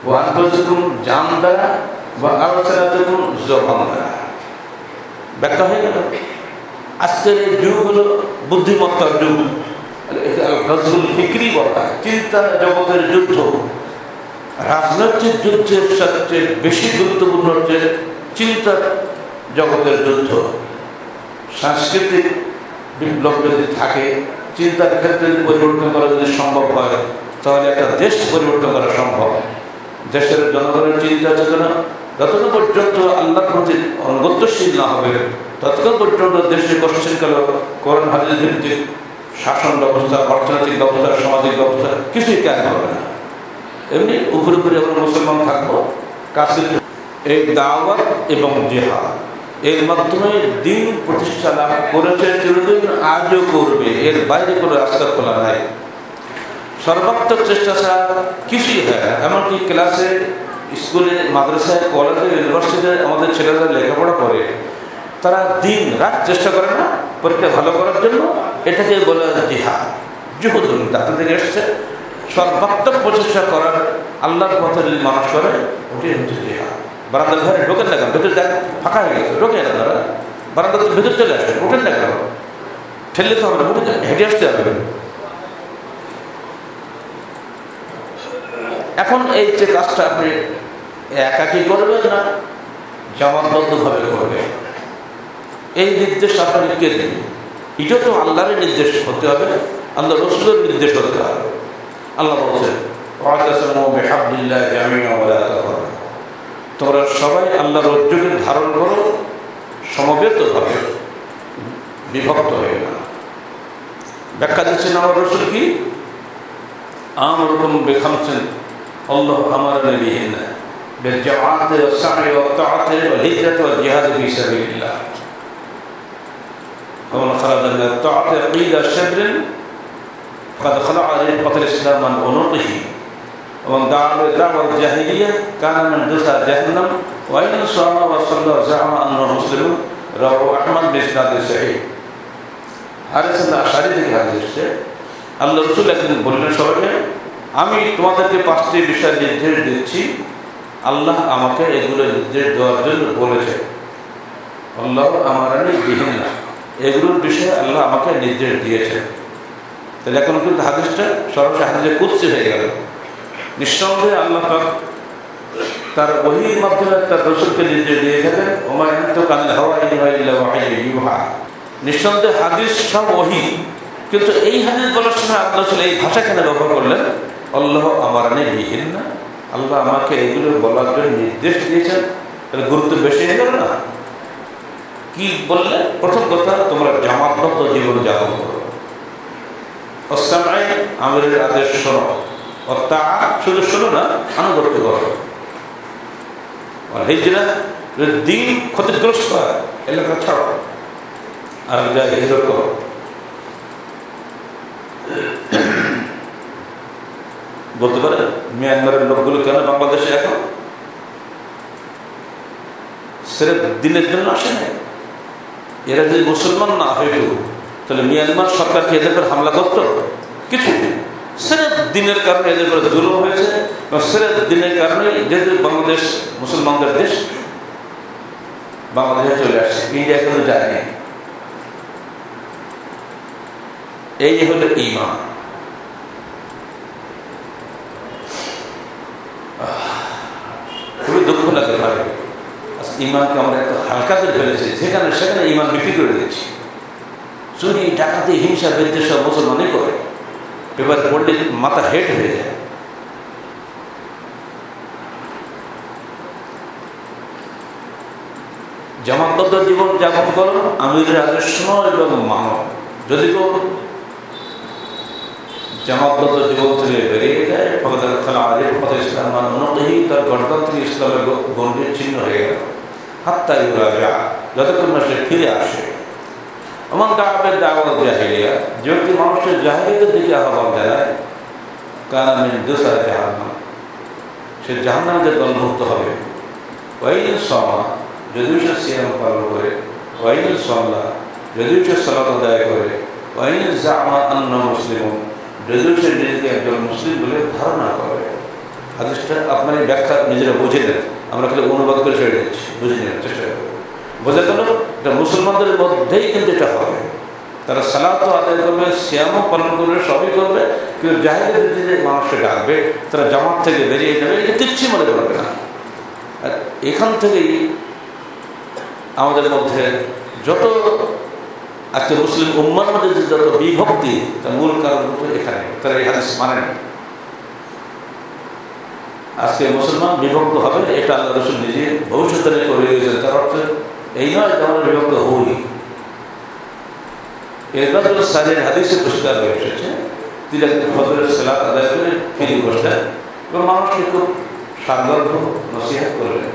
ওয়া আনফুসিকুম জান দ্বারা, ওয়া আলসিনাতিকুম জবান দ্বারা। ব্যাখ্যা হয়ে গেল। আজকের এই যুগ হলো বুদ্ধিমত্তার যুগ, ফিক্রি বলা, চিন্তা জগতের যুদ্ধ। রাজনৈতিক যুদ্ধের সবচেয়ে বেশি গুরুত্বপূর্ণ হচ্ছে চিন্তা জগতের যুদ্ধ। সাংস্কৃতিক বিপ্লব যদি থাকে, চিন্তার ক্ষেত্রে পরিবর্তন করা যদি সম্ভব হয়, তাহলে একটা দেশ পরিবর্তন করা সম্ভব। দেশের জনগণের চিন্তা চেতনা যতক্ষণ পর্যন্ত আল্লাহর প্রতি অনুগত্যশীল না হবে, ততক্ষণ পর্যন্ত দেশে পশ্চিমকাল কোরআন হাদিস ভিত্তিক শাসন ব্যবস্থা, অর্থনৈতিক ব্যবস্থা, সামাজিক ব্যবস্থা কিছুই কাজ হবে না। এমনি উপরে উপরে আমরা মুসলমান থাকবো। কাছে এই দাওয়াত এবং জিহাদ এর মাধ্যমে দিন প্রতিষ্ঠা লাভ করেছে, চিরদিন আজও করবে। এর বাইরে কোনো রাস্তা খোলা নাই। সর্বাত্মক চেষ্টা ছাড়া কিছুই হয় না। এমনকি ক্লাসে, স্কুলে, মাদ্রাসায়, কলেজে, ইউনিভার্সিটিতে আমাদের ছেলেরা লেখাপড়া করে, তারা দিন রাত চেষ্টা করে না পরীক্ষা ভালো করার জন্য। এটাকে বলে জিহাদ, জুহুদুল দাতা থেকে এসছে। সর্বাত্মক প্রচেষ্টা করার আল্লাহর পথে যদি মানুষ করে, ওটাই হচ্ছে জিহাদ। বারান্দার ঘরে ঢোকেন না কেন? ভেতরে দেখ ফাঁকা হয়ে গেছে, ঢোকে না তারা। বারান্দার ভেতর চলে আসবে, ঢোকেন না কেন? ঠেললে তো হবে না, হেঁটে আসতে হবে। এখন এই যে কাজটা আপনি একাকি করবেন না, জামাতবদ্ধভাবে করবেন, এই নির্দেশ আপনাকে কে দেবে? এটা তো আল্লাহরের নির্দেশ হতে হবে, আল্লাহ রাসূলের নির্দেশ হতে হবে। আল্লাহ বলছেন ওয়াতাসিমু বিহাবলিল্লাহি জামিআন ওয়া লা তাফাররাকু, তোমরা সবাই আল্লাহর রজ্জুকে ধারণ করো সমবেতভাবে, বিভক্ত হয়ে না। ব্যাখ্যা দিচ্ছেন আমার রাসূল কি আমরুকুম বিখামসিন আল্লাহ আমারনা বিহিন্না বিল-জামাআতি ওয়াস-সা'ই ওয়াত-তাআতি ওয়াল-হিজরাতি ওয়াল-জিহাদি ফী সাবিলিল্লাহ ওয়া মান খারাজা মিনাত তাআতি কিলা শাবরিন ফাকাদ খালা'a রিফাতাল ইসলাম আন উনুকিহি ওয়া মান দা'a বিদা'ওয়াল জাহিলিয়্যাহ কানা মিন দুসা জাহান্নাম ওয়া ইন সামা ওয়া সাল্লা জা'আমা আন্নাহু মুসলিমুন রাওয়াহু আহমদ বিসনাদিন সহিহ। হারিসুল্লাহ আশআরী থেকে হাদিস এসেছে, আল্লাহ রাসূল একদিন বললেন সবাইকে, আমি তোমাদেরকে 5টি বিষয় নির্দেশ দিচ্ছি, আল্লাহ আমাকে এগুলো নির্দেশ দেওয়ার জন্য বলেছে। আল্লাহ আমারানি বিহিন্না, এগুলোর বিষয়ে আল্লাহ আমাকে নির্দেশ দিয়েছে। তাহলে এখন কিন্তু হাদিসটা সরাসরি হাদিসে কুদসি হয়ে গেল। নিঃসন্দেহে আল্লাহ পাক তার ওহীর মাধ্যমে তার রাসূলকে নির্দেশ দিয়ে থাকেন, ওমা ইয়ানতিকু আনিল হাওয়া ইন হুয়া ইল্লা ওয়াহয়ুন ইউহা। নিঃসন্দেহে হাদিস সব ওহী, কিন্তু এই হাদিস বলার সময় আল্লাহ রাসূল এই ভাষা কেন ব্যবহার করলেন? আল্লাহ আমারানি বিহিন্না, আল্লাহ আমাকে এগুলো বলার জন্য নির্দেশ দিয়েছেন। তাহলে গুরুত্ব বেশি হয়ে গেল না? কি বললেন? প্রথম কথা, তোমরা জামাতবদ্ধ জীবন যাপন করো, ওয়াস-সামঈ আমিরের আদেশ শোনো, ওয়াত-তাআ শুধু শোনো না, আনুগত্য করো, ওয়াল-হিজরা যদি দিন ক্ষতিগ্রস্ত হয় এলাকা ছাড়ো আর যা হিজরত করো। বলতে পারে মিয়ানমারের লোকগুলো কেন বাংলাদেশে এখন সিরেফ দিনের জন্য আসে না? এরা যদি মুসলমান না হইত তাহলে মিয়ানমার সরকার কি এদের উপর হামলা করত? কিছু সিরেফ দিনের কারণে এদের উপরে জুলুম হয়েছে, সিরেফ দিনের কারণে যেহেতু বাংলাদেশ মুসলমানদের দেশ, বাংলাদেশে চলে আসছে, ইন্ডিয়া কিন্তু যায়নি। এই হলো ঈমান। খুবই দুঃখ লাগে ভাবে ঈমানকে আমরা এত হালকাতে ফেলেছি, যেখানে সেখানে ঈমান বিক্রি করে দিচ্ছি। চুরি, ডাকাতি, হিংসা, বিদ্বেষ সব মুসলমানই করে, পেপার পড়লে মাথা হেট হয়ে যায়। জামাতবদ্ধ জীবন যাপন করো, আমিরের আদেশ শোনো এবং মানো। যদি কেউ জামাতবদ্ধ জীবন থেকে বেরিয়ে যায়, ফাকাদ খালা'a রিফাতাল ইসলাম আন উনুকিহি, তার গর্দান থেকে ইসলামের গণ্ডির চিহ্ন হয়ে গেল। হাত্তা ইউরাজা, যতক্ষণ না সে ফিরে আসে। ওয়া মান দা'a বিদা'ওয়াল জাহিলিয়া, যে ব্যক্তি মানুষের জাহিলিয়াতের দিকে আহ্বান জানায়, কানা মিন দুসা জাহান্নাম, সে জাহান্নামের দলভুক্ত হবে। ওয়া ইন সামা, যদিও সে সিয়াম পালন করে, ওয়া ইন সাল্লা, যদিও সে সালাত আদায় করে, ওয়া ইন জা'আমা আন্নাহু মুসলিমুন, যদিও সে নিজেকে একজন মুসলিম বলে ধারণা করে। হাদিসটা আপনার এই ব্যাখ্যা নিজেরা বুঝে নেন, আমরা খালি অনুবাদ করে ছেড়ে দিচ্ছি, বুঝে নেওয়ার চেষ্টা করব। বোঝা গেল এটা মুসলমানদের মধ্যেই কিন্তু এটা হবে। তারা সালাতও আদায় করবে, সিয়ামও পালন করবে, সবই করবে, কিন্তু জাহিলিয়াতের দিকে মানুষকে ডাকবে, তারা জামাত থেকে বেরিয়ে যাবে, এটা কিচ্ছু মনে করবে না। আর এখান থেকেই আমাদের মধ্যে যত আজকে মুসলিম উম্মার মধ্যে যে যত বিভক্তি, তার মূল কারণ এখানে, তারা এই হাদিস মানে না। আজকে মুসলমান বিভক্ত হবে, এটা আল্লাহ রাসূল নিজে ভবিষ্যৎবাণী করে দিয়েছেন। তার অর্থ এই নয় যে আমরা বিভক্ত হই। এরপর সারির হাদিসে পরিষ্কার হয়ে এসেছে, তিনি একদিন ফজরের সালাত আদায় করে ফিরে বসলেন এবং মানুষকে খুব সান্দ্র্য নসিহত করলেন।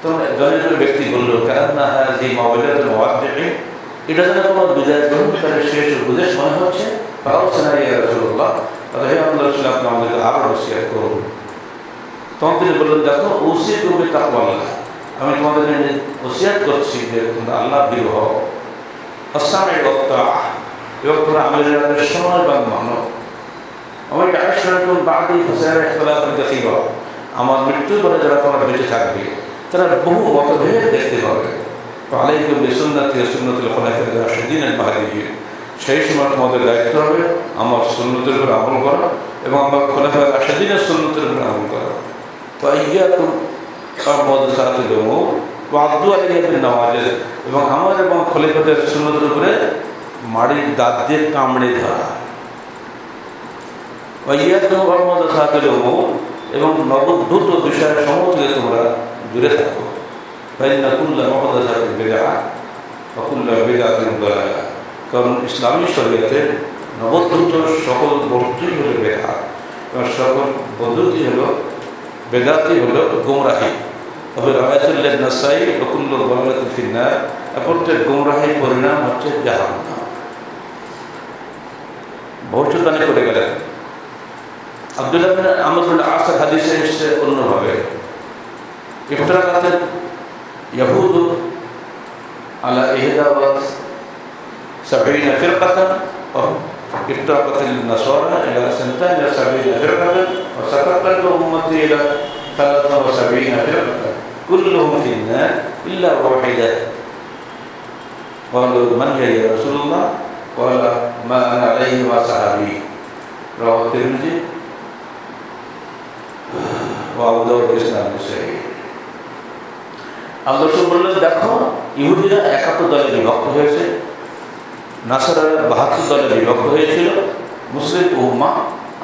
তো জনের ব্যক্তি বলল, কান্না হাযিহি মাওইলাতুল মুওয়াজ্জিহিন, এটা যেন কোনো বিদায় গ্রহণকারীর শেষ উপদেশ মনে হচ্ছে। ফাওসানা ইয়া রাসূলুল্লাহ, হে আল্লাহর রাসূল, আপনি আমাদেরকে আরো নসিহত করুন। তখন তিনি বললেন, দেখো, উসিকু বিতাকওয়াল্লাহ, আমি তোমাদের ওসিয়ত করছি যে তোমরা আল্লাহ ভীরু হও। ওয়াস-সামঈ ওয়াত-তাআ, এবং তোমরা আমিরের আদেশ শোনো এবং মানো। ওয়া ইয়া'ইশ মিনকুম বা'দি ফাসায়ারা ইখতিলাফান কাসীরা, আমার মৃত্যুর পরে যারা তোমরা বেঁচে থাকবে তারা বহু মতভেদ দেখতে পাবে। আলাইকুম বিসুন্নতি ওয়া সুন্নাতিল খুলাফায়ে রাশিদিন আল-মাহদিয়্যিন, সেই সময় তোমাদের দায়িত্ব হবে আমার সুন্নতের উপর আমল করা এবং আমার খুলাফায়ে রাশিদিনের সুন্নতের উপর আমল করা। ফাইয়াকুম ওয়ামুহদাসাতিল উমুর ওয়া আদু আলাইহা বিন-নওয়াজিজ, এবং আমার এবং খলিফাদের সুন্নতের উপরে মাড়ির দাঁত দিয়ে কামড়ে ধরা। এবং নবদ্ভূত বিষয়ের সমূহ থেকে তোমরা দূরে থাকো। কারণ ইসলামী শরীয়তে নবদ্ভূত সকল বস্তুই হলো বেদাত এবং সকল পদ্ধতি হলো বেদাতই হলো গুমরাহি। তবে রাওয়ায়াতুল নাসাই ওয়াকুল্লু দালালাতিন ফিন্নার, প্রত্যেক গুমরাহির পরিণাম হচ্ছে জাহান্নাম। ভবিষ্যৎবাণী করে গেলেন। আব্দুল্লাহ ইবনে আমর ইবনে আস হাদিসে এসেছে অন্যভাবে, ইফতারাকাত ইয়াহুদ আলা 71 ফিরকাতান افترقت النصارى إلى 72 فرقة وستفترق أمتي إلى 73 فرقة كلهم في النار إلا واحدة قالوا من هي يا رسول الله قال ما أنا عليه وصحابي رواه الترمذي وأبو داود بإسناد صحيح। আল্লাহ রাসূল বললেন, দেখো ইহুদিরা 71 দলে বিভক্ত হয়েছে, নাসারারা 72 দলে বিভক্ত হয়েছিল, মুসলিম উম্মাহ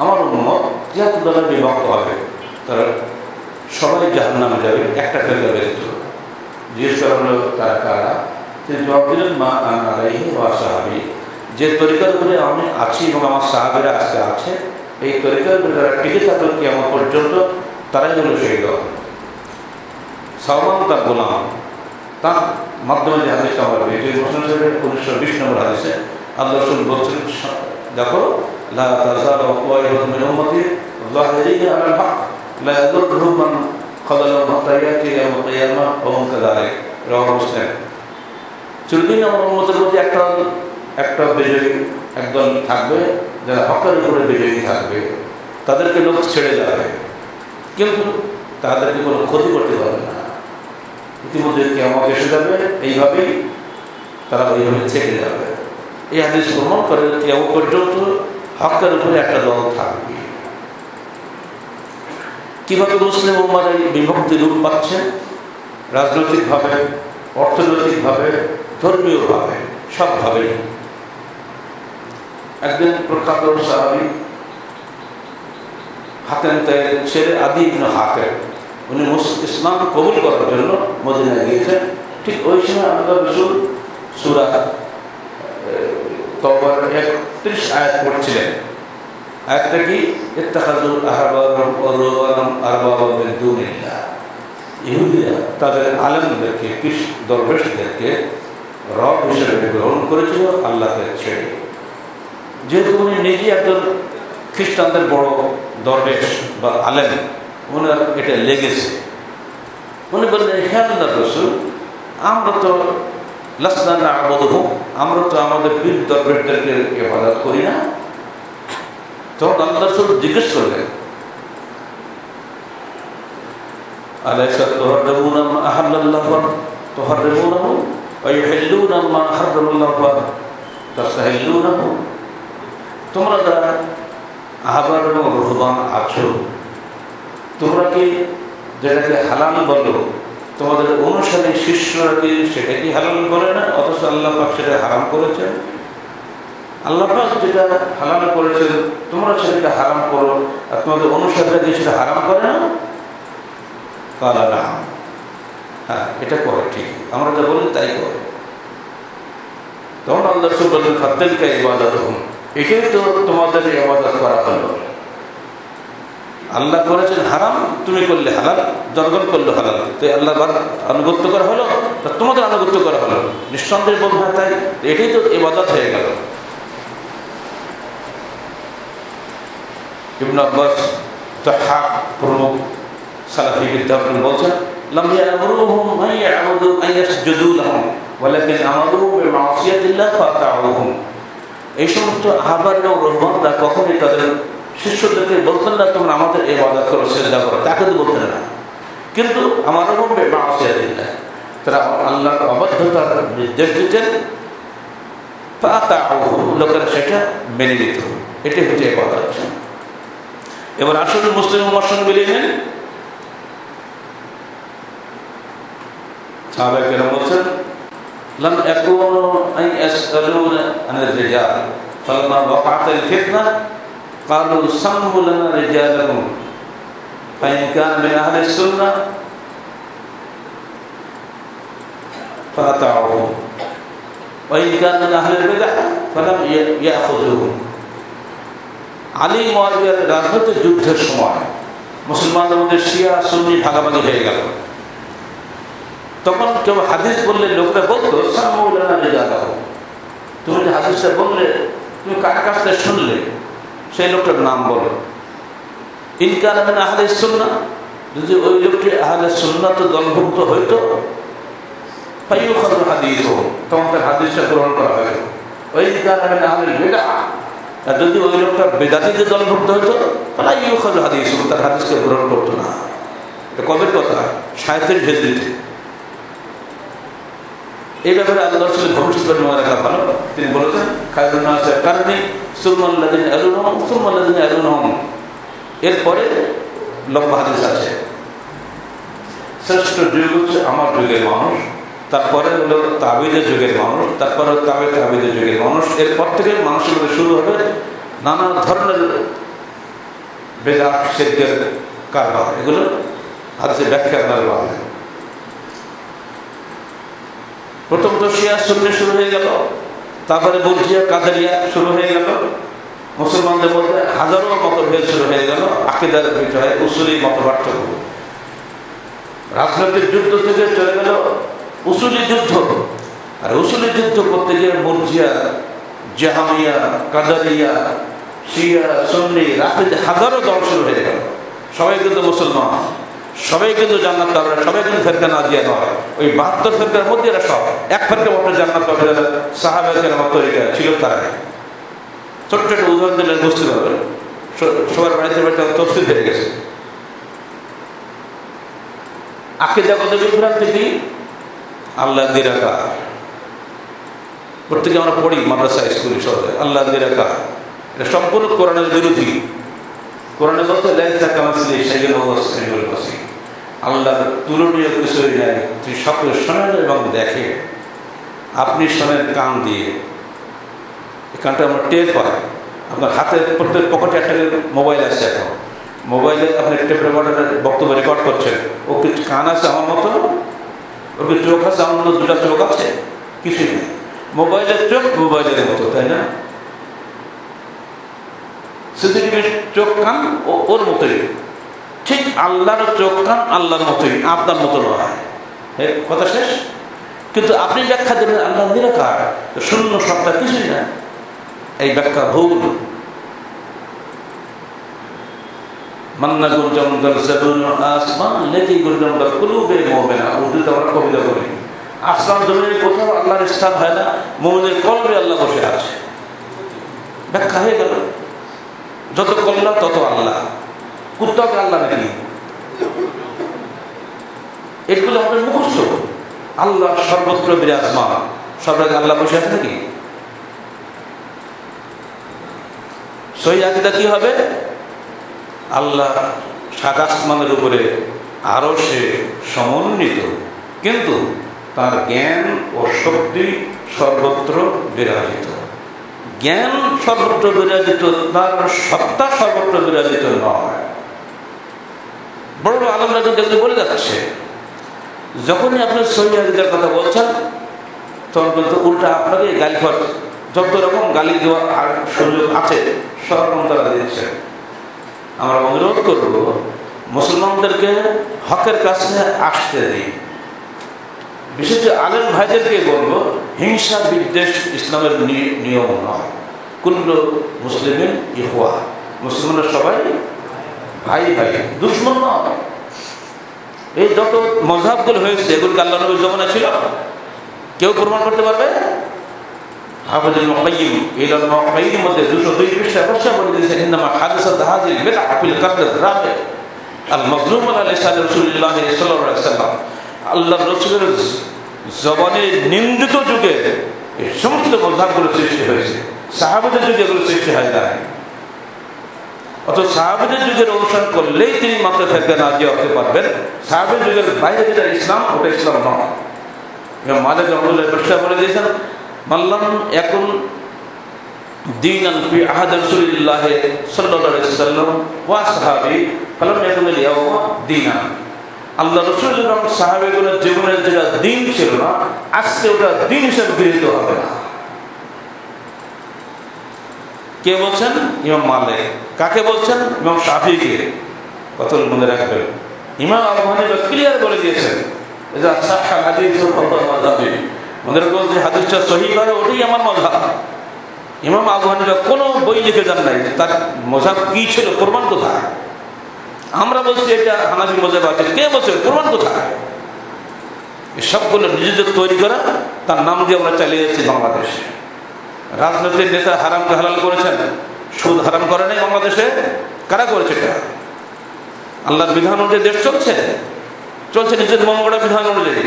আমার উম্মত 73 দলে বিভক্ত হবে, তারা সবাই জাহান্নামে যাবে একটা ফেরকা ব্যতীত। জিজ্ঞেস করা হলো তারা কারা? তিনি জবাব দিলেন, মা আনা আলাইহি ওয়া সাহাবী, যে তরিকার উপরে আমি আছি এবং আমার সাহাবীরা আজকে আছে, এই তরিকার উপরে যারা টিকে থাকবে কিয়ামত পর্যন্ত তারাই হলো সেই দল। সালমান তার গোলাম, তার মাধ্যমে যে হাদিসটা আমরা পেয়েছি মুসলিম শরীফের 1920 নম্বর হাদিসে আল্লাহ রাসূল বলছেন, দেখো লা তাযালু তাওয়াইফাতুন মিন উম্মতি যাহিরিনা আলাল হক লা ইয়াদুররুহুম মান খাযালাহুম হাত্তা ইয়াতি ইয়াউমুল কিয়ামাহ ওয়া হুম কাযালিক, রাওয়াহু মুসলিম। চিরদিন আমার উম্মতের মধ্যে একটা বিজয়ী একদল থাকবে যারা হকের উপরে বিজয়ী থাকবে, তাদেরকে লোক ছেড়ে যাবে কিন্তু তাদেরকে কোনো ক্ষতি করতে পারবে না। ইতিমধ্যে কিয়ামত এসে যাবে, এইভাবেই তারা ওইভাবে থেকে যাবে। এই হাদিস প্রমাণ করে কিয়ামত পর্যন্ত হকের উপরে একটা দল থাকবে। কিভাবে মুসলিম উম্মাহ এই বিভক্তি রূপ পাচ্ছে? রাজনৈতিকভাবে, অর্থনৈতিকভাবে, ধর্মীয়ভাবে, সবভাবেই। একদিন প্রখ্যাত সাহাবী হাতেম তার ছেলে আদি ইবনে হাতেম, উনি ইসলাম কবুল করার জন্য মদিনায় গিয়েছেন। ঠিক ওই সময় আল্লাহ রাসূল সূরা তাওবার 31 আয়াত পড়ছিলেন। আয়াতটা কি? ইত্তাখাযু আহবারহুম ওয়া রুহবানহুম আরবাবা মিন দুনিল্লাহ। ইহুদিরা তাদের আলেমদেরকে, দরবেশদেরকে রব হিসেবে গ্রহণ করেছিল আল্লাহকে ছেড়ে। যেহেতু উনি নিজে একজন খ্রিস্টানদের বড় দরবেশ বা আলেম, ওনার এটা লেগেছে। উনি বললেন, হে আল্লাহর রাসূল, আমরা তো লাসনা না'বুদুহুম, আমরা তো আমাদের পীর দরবেশদেরকে ইবাদত করি না। তখন আল্লাহর রাসূল জিজ্ঞেস করলেন, আলাইসা তুহাররিমুনা মা আহাল্লাল্লাহু তুহাররিমুনাহু ওয়া ইউহিল্লুনা মা হারামাল্লাহু তাস্তাহিল্লুনাহু। তোমরা যারা আহবার এবং রুহবান আছো, তোমরা কি যেটাকে হালাল বলো, তোমাদের অনুসারী শিষ্যরা কি সেটা কি হালাল বলে না? অথচ আল্লাহ পাক সেটা হারাম করেছেন। আল্লাহ পাক যেটা হালাল করেছেন তোমরা সেটাকে হারাম করো, আর তোমাদের অনুসারীরা কি সেটা হারাম করে না? কালা না, হ্যাঁ এটা করে, ঠিক, আমরা যা বলি তাই করে। তখন আল্লাহ রাসূল বলেন, ফাতিলকা ইবাদাতুহুম, এটাই তো তোমাদের ইবাদত করা হলো। আল্লাহ করেছেন হারাম, তুমি করলে হালাল, জনগণ করলে হালাল, তো আল্লাহর আনুগত্য করা হলো, তোমাদের আনুগত্য করা হলো। নিঃসন্দেহে বলবো তাই, এটাই তো ইবাদত হয়ে গেল। ইবনে আব্বাস তাহাক প্রমুখ সালাফি বিদ্যাপতি বলছেন, লাম ইয়ামুরুহুম আন ইয়াবুদু আন ইয়াসজুদু লাহুম ওয়ালাকিন আমারুহুম বিমাসিয়াতিল্লাহ ফাতাউহুম। এই সমস্ত আহবার এবং রহবানরা কখনোই তাদের শিষ্যদেরকে বলতেন না তোমরা আমাদের ইবাদত করো, সিজদা করো, তাকে তো বলতেন না, কিন্তু আমারুহুম বিমাসিয়াতিল্লাহ, তারা আল্লাহর অবাধ্যতার নির্দেশ দিতেন, ফাতাউহুম, লোকেরা সেটা মেনে নিত। এটাই হচ্ছে ইবাদত। এবার আসলে মুসলিম উম্মাহর সঙ্গে মিলিয়ে নেন। সাহাবায়ে কেরাম বলছেন, লাম ইয়াকুনু আন ইয়াসআলুনা আনির রিজাল ফালাম্মা ওয়াকাআতিল ফিতনা কালু সাম্মু লানা রিজালাকুম ফাইন কানা মিন আহলিস সুন্নাহ ফাতাউহু ওয়া ইন কানা মিন আহলিল বিদআহ ফালাম ইয়াখুযুহু। আলী মুআবিয়ার রাজনৈতিক যুদ্ধের সময় মুসলমানদের মধ্যে শিয়া সুন্নি ভাগাভাগি হয়ে গেল। তখন কেউ হাদিস বললে লোকরা বলতো সাম্মু লানা রিজালাকুম, তুমি যে হাদিসটা বললে তুমি কার কাছ থেকে শুনলে, সেই লোকটার নাম বলো। ইন কানা মিন আহলিস সুন্নাহ, যদি ওই লোকটি আহলে সুন্নাত দলভুক্ত হইতো ফায়ুখাযু হাদিসুহু, তখন তার হাদিসটা গ্রহণ করা হবে। ওই ইন কানা মিন আহলিল বিদআহ, আর যদি ওই লোকটা বেদাতীদের দলভুক্ত হইতো ফালা ইউখাযু হাদিসুহু, তার হাদিসকে গ্রহণ করতো না। এটা কবের কথা? 37 হিজরিতে। এই ব্যাপারে আল্লাহ রাসূলের ভবিষ্যৎবাণী রাখা ভালো। তিনি বলেছেন খায়রুন নাসি কারনি সুম্মাল লাযিনা ইয়ালুনহুম সুম্মাল লাযিনা ইয়ালুনহুম, এরপরে লম্বা হাদিস আছে। শ্রেষ্ঠ যুগ হচ্ছে আমার যুগের মানুষ, তারপরে হলো তাবিদের যুগের মানুষ, তারপরে তাবিদের যুগের মানুষ। এরপর থেকে মানুষের মধ্যে শুরু হবে নানা ধরনের বেদাত শিরকের কারবার। এগুলো হাদিসে ব্যাখ্যা আপনারা পাবেন। প্রথম তো শিয়া সুন্নি শুরু হয়ে গেল, তারপরে মুরজিয়া কাদেরিয়া শুরু হয়ে গেল। মুসলমানদের মধ্যে হাজারো মতভেদ শুরু হয়ে গেল, আকীদার বিষয়ে উসুলি মতপার্থক্য। রাজনৈতিক যুদ্ধ থেকে চলে গেল উসুলি যুদ্ধ, আর উসুলি যুদ্ধ করতে গিয়ে মুরজিয়া, জাহামিয়া, কাদেরিয়া, শিয়া, সুন্নি, রাফিদ হাজারো দল শুরু হয়ে গেল। সবাই কিন্তু মুসলমান, সবাই কিন্তু জান্নাত পাবে, সবাই কিন্তু ফেরকা নাজিয়া নয়। ওই 72 ফেরকার মধ্যে এরা সব এক ফেরকা মতো জান্নাত পাবে, সাহাবায়ে কেরামের তরিকা ছিল তারা। ছোট্ট একটা উদাহরণ দিলে বুঝতে পারবেন। সবার বাড়িতে বাড়িতে তফসিল হয়ে গেছে। আকীদাগত বিভ্রান্তি কি? আল্লাহ নিরাকার। প্রত্যেকে আমরা পড়ি মাদ্রাসা স্কুল সবাই আল্লাহ নিরাকার। এটা সম্পূর্ণ কোরআনের বিরোধী। কোরআনে বলতে লাইসা কামিসলিহি শাইউন ওয়া হুয়াস সামিউল বাসীর, আল্লাহর তুলনীয় কিছুই নাই, তিনি সকল শোনেন এবং দেখে। আপনি শোনেন কান দিয়ে, এই কানটা আমরা টের পাই। আপনার হাতের প্রত্যেক পকেটে একটা মোবাইল আছে। এখন মোবাইলে আপনি টেপ রেকর্ডারের বক্তব্য রেকর্ড করছেন। ও কি কান আছে আমার মতো? ওর কি চোখ আছে আমার মতো? দুটা চোখ আছে? কিছুই নেই। মোবাইলের চোখ মোবাইলের মতো, তাই না? সিসিটিভির চোখ কান ওর মতোই। ঠিক আল্লাহর চোখ কান আল্লাহর মতোই, আপনার মতো নয়। কথা শেষ। কিন্তু আপনি ব্যাখ্যা দেবেন আল্লাহ নিরাকার, শূন্য সত্তা কিছুই না। এই ব্যাখ্যা ভুল। মান্না গুঞ্জন জাবুন আসমান লেকি গুঞ্জন কুলুবে মুমিনা, উর্দুতে আমরা কবিতা বলি। আসমান জমিনে কোথাও আল্লাহর স্থান হয় না, মুমিনের কলবে আল্লাহ বসে আছে। ব্যাখ্যা হয়ে গেল। যত কল্যাণ তত আল্লাহ। কুত্তাকে আল্লাহ নাকি? এগুলো আমাদের মুখস্থ। আল্লাহ সর্বত্র বিরাজমান, সর্বত্র আল্লাহ বসে আছে নাকি? সহি আকীদা কি হবে? আল্লাহ সাত আসমানের উপরে আরো সে সমন্বিত, কিন্তু তার জ্ঞান ও শক্তি সর্বত্র বিরাজিত। জ্ঞান সর্বত্র বিরাজিত, তার সত্তা সর্বত্র বিরাজিত নয়। বড় বড় আলেমরা কিন্তু বলে যাচ্ছে, যখনই আপনি সহি আকীদার কথা বলছেন তখন কিন্তু উল্টা আপনাকে গালিফার যত রকম গালি দেওয়া আর সুযোগ আছে সব রকম তারা দিচ্ছে। আমরা অনুরোধ করব মুসলমানদেরকে হকের কাছে আসতে দিই। বিশেষ করে আলেম ভাইদেরকে বলবো, হিংসা বিদ্বেষ ইসলামের নিয়ম নয়। কুল্লু মুসলিমিন ইখওয়া, মুসলমানরা সবাই ভাই ভাই, দুশমন নয়। এই যত মযহাবগুলো হয়েছে এগুলোকে আল্লাহ নবীর জমানা ছিল, কেউ প্রমাণ করতে পারবে? হাফিজুল মুকাইয়িম ইলাল মুকাইয়িমের মধ্যে 202 পৃষ্ঠা ভাষা বলে দিয়েছে, ইন্নামা হাদাসাত হাযিল বিদআ ফিল কারন রাবি আল মাজলুম আলা লিসান রাসূলুল্লাহ সাল্লাল্লাহু আলাইহি ওয়াসাল্লাম। আল্লাহর রাসূলের জবানে নিন্দিত যুগে এই সমস্ত মযহাবগুলো সৃষ্টি হয়েছে, সাহাবাদের যুগে এগুলো সৃষ্টি হয় না। অথচ সাহাবাদের যুগের অনুসরণ করলেই তিনি মাত্র ফেরকা নাজিয়া হতে পারবেন। সাহাবাদের যুগের বাইরে যেটা ইসলাম, ওটা ইসলাম নয়। ইমাম মালিক রাহমাতুল্লাহ পৃষ্ঠা বলে দিয়েছেন, মাল্লাম এখন দীনান ফি আহাদ রাসূলিল্লাহ সাল্লাল্লাহু আলাইহি ওয়াসাল্লাম ওয়া আসহাবি ফালাম ইয়াকুল ইয়াওমা দীনান। আল্লাহ রাসূল এবং সাহাবীগণের জীবনের যেটা দিন ছিল না, আজকে ওটা দিন হিসেবে গৃহীত হবে না। কে বলছেন? ইমাম মালিক। কাকে বলছেন? ইমাম শাফিঈকে। কত মনে রাখবেন, ইমাম আবু হানিফা ক্লিয়ার বলে দিয়েছেন যে সাহহাল হাদিস ফাহুয়া মাযহাবি, মনে রাখবেন যে হাদিসটা সহিহ হয় ওটাই আমার মাযহাব। ইমাম আবু হানিফা কোনো বই লিখে যান নাই তার মাযহাব কি ছিল, প্রমাণ কোথায়? আমরা বলছি এটা হানাফি মাযহাব আছে, কে বলছে? প্রমাণ কোথায়? সবগুলো নিজেদের তৈরি করা, তার নাম দিয়ে আমরা চালিয়ে যাচ্ছি বাংলাদেশে। রাজনৈতিক নেতা হারামকে হালাল করেছেন, সুদ হারাম করে নাই বাংলাদেশে। কারা করেছে এটা? আল্লাহর বিধান অনুযায়ী দেশ চলছে, চলছে নিজের মন গড়া বিধান অনুযায়ী।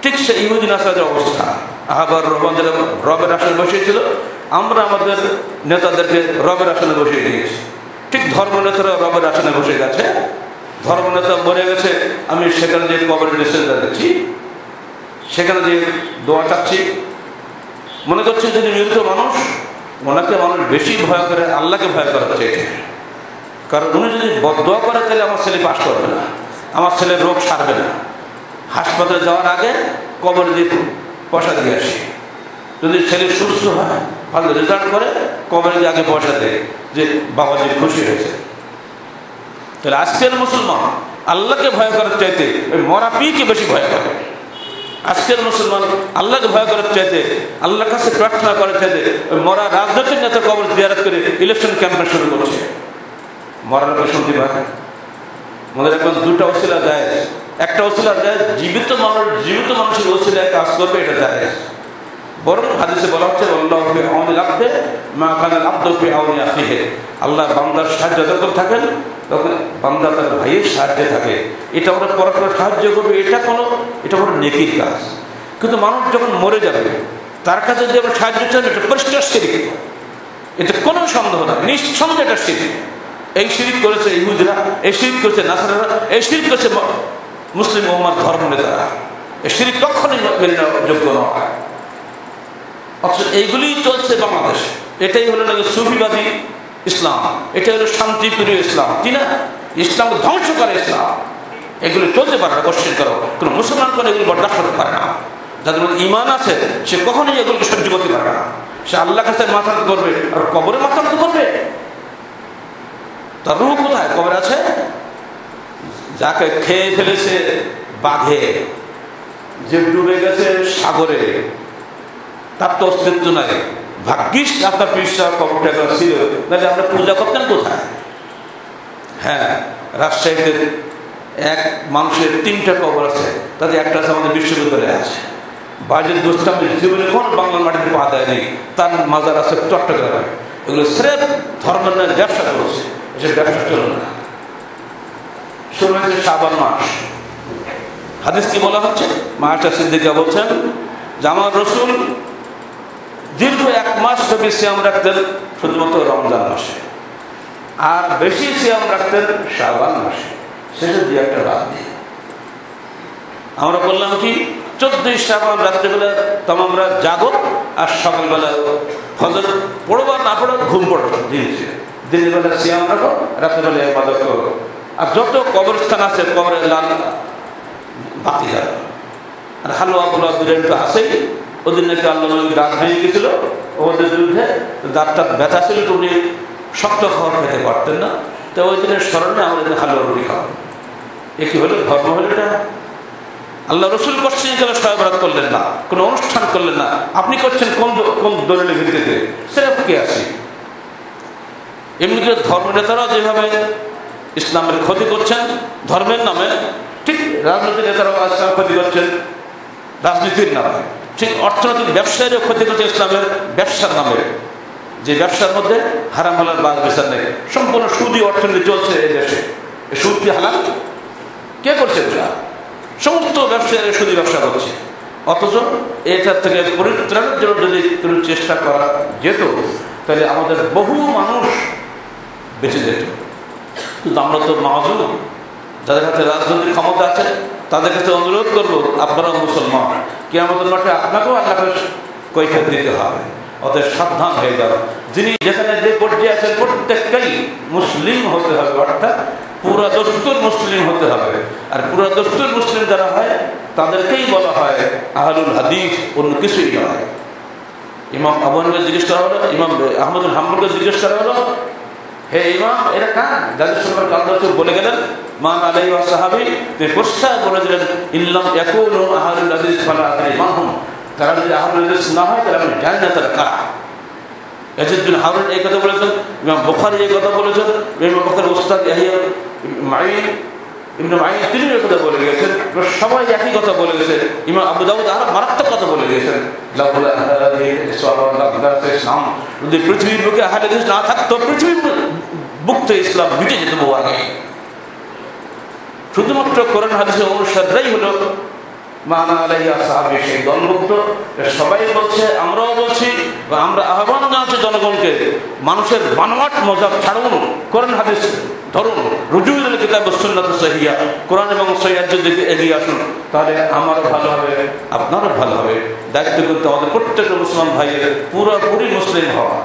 ঠিক সে ইহুদি নাসারাদের অবস্থা। আহবার রহমান যারা রবের আসনে বসিয়েছিল, আমরা আমাদের নেতাদেরকে রবের আসনে বসিয়ে দিয়েছি। ঠিক ধর্ম নেতারা রবের আসনে বসে গেছে। ধর্ম নেতা মরে গেছে, আমি সেখানে যে কবরের নিষেধা দিচ্ছি, সেখানে যে দোয়া চাচ্ছি, মনে করছে যদি মৃত মানুষ, ওনাকে মানুষ বেশি ভয় করে, আল্লাহকে ভয় করা চাইছে। কারণ উনি যদি বদদোয়া করে তাহলে আমার ছেলে পাস করবে না, আমার ছেলের রোগ সারবে না। হাসপাতালে যাওয়ার আগে কবরে দিয়ে পয়সা দিয়ে আসি, যদি ছেলে সুস্থ হয়, ভালো রেজাল্ট করে, কবরে দিয়ে আগে পয়সা দেয় যে বাবাজি খুশি হয়েছে। তাহলে আজকের মুসলমান আল্লাহকে ভয় করার চাইতে ওই মরা পীরকে বেশি ভয় করে। আজকের মুসলমান আল্লাহকে ভয় করার চাইতে, আল্লাহর কাছে প্রার্থনা করার চাইতে ওই মরা রাজনৈতিক নেতা কবর জিয়ারত করে ইলেকশন ক্যাম্পেইন শুরু করছে। মরার লোক শুনতে পায়। মনে রাখবেন দুটা ওসিলা যায়, একটা ওসিলা যায় জীবিত মানুষের ওসিলায় কাজ করবে, এটা যায়। বরং হাদিসে বলা হচ্ছে আল্লাহু ফি আউনিল আবদি মা কানাল আবদু ফি আউনি আখিহি। আল্লাহ বান্দার সাহায্য যখন থাকেন তখন বান্দা তার ভাইয়ের সাহায্যে থাকে। এটা আমরা পরস্পর সাহায্য করবে, এটা কোনো নেকির কাজ। কিন্তু মানুষ যখন মরে যাবে তার কাছে যদি আমরা সাহায্য চান, এটা পরিষ্কার শিরক, এটা কোনো সন্দেহ না, নিঃসন্দেহে এটা শিরক। এই শিরক করেছে ইহুদিরা, এই শিরক করেছে নাসারারা, এই শিরক করেছে মুসলিম উম্মার ধর্ম নেতারা। এই শিরক কখনোই মেনে নেওয়ার যোগ্য নয়। অথচ এইগুলি চলছে বাংলাদেশে। এটাই হলো নাকি সুফিবাদী ইসলাম, এটাই হলো শান্তিপ্রিয় ইসলাম, কি না? ইসলামকে ধ্বংস করে ইসলাম। এগুলো চলতে পারে না, কোশ্চেন করো। কোনো মুসলমান কোনো এগুলো বরদাস্ত করতে পারে না। যাদের মধ্যে ঈমান আছে সে কখনোই এগুলোকে সহ্য করতে পারে না। সে আল্লাহর কাছে মাথা নত করবে, আর কবরে মাথা নত করবে। তার রূহ কোথায়? কবরে আছে। যাকে খেয়ে ফেলেছে বাঘে, যে ডুবে গেছে সাগরে, তার তো অস্তিত্ব নাই। ভাগ্যিস আপনার পৃষ্ঠা কবরটা ছিল, তাহলে আমরা পূজা করতেন কোথায়? হ্যাঁ, রাজশাহীতে এক মানুষের 3টা কবর আছে, তাদের একটা আছে আমাদের বিশ্ববিদ্যালয়ে আছে। বাজের দোস্তাম জীবনে কোন বাংলার মাটিতে পা দেয়নি, তার মাজার আছে চট্টগ্রামে। এগুলো স্রেফ ধর্মের নয়, ব্যবসা করছে। সে ব্যবসা চলবে না। শুরু হয়েছে শাবান মাস। হাদিস কি বলা হচ্ছে? মা আয়েশা সিদ্দিকা বলছেন যে আমার রাসূল দীর্ঘ 1 মাস ব্যাপী সিয়াম রাখতেন শুধুমাত্র রমজান মাসে, আর বেশি সিয়াম রাখতেন শাবান মাসে, সেটা দিয়ে একটা রাত দিয়ে। আমরা বললাম কি 14 শাবান রাত্রেবেলা আমরা জাগো, আর সকালবেলা ফজর পড়বো আর না পড়ো ঘুম পড়ো। দিনের বেলা সিয়াম রাখো, রাত্রেবেলা ইবাদত করো। আর যত কবরস্থান আছে কবরে লাল বাতি যাবে, আর হালুয়া পোলাও বিরিয়ানি তো আছেই। ওদের নাকি আল্লাহ দাঁত ভেঙে গেছিল, ওদের বিরুদ্ধে দাঁতটা ব্যথা ছিল, তো উনি শক্ত খাবার খেতে পারতেন না। তো ওই দিনের স্মরণে আমাদের হালুয়া রুটি খাওয়া। এ কি হলো? ধর্ম হলো এটা? আল্লাহ রসুল করছেন কেন শবে বরাত করলেন না, কোনো অনুষ্ঠান করলেন না? আপনি করছেন কোন দলিলের ভিত্তিতে? সেরকম কে আছে? এমনি করে ধর্ম নেতারাও যেভাবে ইসলামের ক্ষতি করছেন ধর্মের নামে, ঠিক রাজনৈতিক নেতারাও ইসলামের ক্ষতি করছেন রাজনীতির নামে। ঠিক অর্থনৈতিক ব্যবসায়ীরও ক্ষতি করছে ইসলামের ব্যবসার নামে, যে ব্যবসার মধ্যে হারাম হালাল বাজ বিচার নেই। সম্পূর্ণ সুদী অর্থনীতি চলছে এই দেশে। সুদ কি হালাল? কে করছে এটা? সমস্ত ব্যবসায়ীরা সুদী ব্যবসা করছে। অথচ এটার থেকে পরিত্রাণের জন্য যদি কোনো চেষ্টা করা যেত, তাহলে আমাদের বহু মানুষ বেঁচে যেত। কিন্তু আমরা তো মাযুর, যাদের হাতে রাজনৈতিক ক্ষমতা আছে তাদের কাছে অনুরোধ করবো, আপনারা মুসলমান, কিয়ামতের মাঠে আপনাকেও আল্লাহকে কৈফিয়ত দিতে হবে। অতএব সাবধান হয়ে যাও। যিনি যেখানে যে পর্যায়ে আছেন প্রত্যেকটাই মুসলিম হতে হবে, অর্থাৎ পুরা দস্তুর মুসলিম হতে হবে। আর পুরা দস্তুর মুসলিম যারা হয় তাদেরকেই বলা হয় আহলুল হাদিস, অন্য কিছুই নয়। ইমাম আবু হানিফাকে জিজ্ঞেস করা হলো, ইমাম আহমদ বিন হাম্বলকে জিজ্ঞেস করা হলো, হে ইমাম এরা কার যাদের সম্পর্কে আল্লাহ রাসূল বলে গেলেন মান আলাইহি ওয়া সাহাবী, তিনি পরিষ্কার বলে দিলেন ইল্লাম ইয়াকুনু আহলুল হাদিস ফালা আদরি মানহুম, তারা যদি আহলুল হাদিস না হয় তাহলে আমি জানি না তারা কারা। ইয়াজিদ বিন হারুন এই কথা বলেছেন, ইমাম বুখারী এই কথা বলেছেন, ইমাম বুখারীর উস্তাদ ইয়াহইয়া মাঈন ইবনে মাঈন তিনি এই কথা বলে গেছেন, সবাই একই কথা বলে গেছে। ইমাম আবু দাউদ আরো মারাত্মক কথা বলে গেছেন, যদি পৃথিবীর বুকে আহলে হাদিস না থাকতো পৃথিবীর বুক থেকে ইসলাম মিটে যেত বহু আগে। শুধুমাত্র কোরআন হাদিসের অনুসারীরাই হলো মানা আলাইহি সাহাবী, সেই দলভুক্ত। সবাই বলছে, আমরাও বলছি, আমরা আহ্বান জানাচ্ছি জনগণকে, মানুষের বানোয়াট মজাব ছাড়ুন, কোরআন হাদিস ধরুন, রুজু ইলাল কিতাব ওয়াস সুন্নাত সাহিহা, কোরআন এবং সহিহ দিকে এগিয়ে আসুন, তাহলে আমারও ভালো হবে, আপনারও ভালো হবে। দায়িত্ব করতে আমাদের প্রত্যেকটা মুসলমান ভাইয়ের পুরোপুরি মুসলিম হওয়া।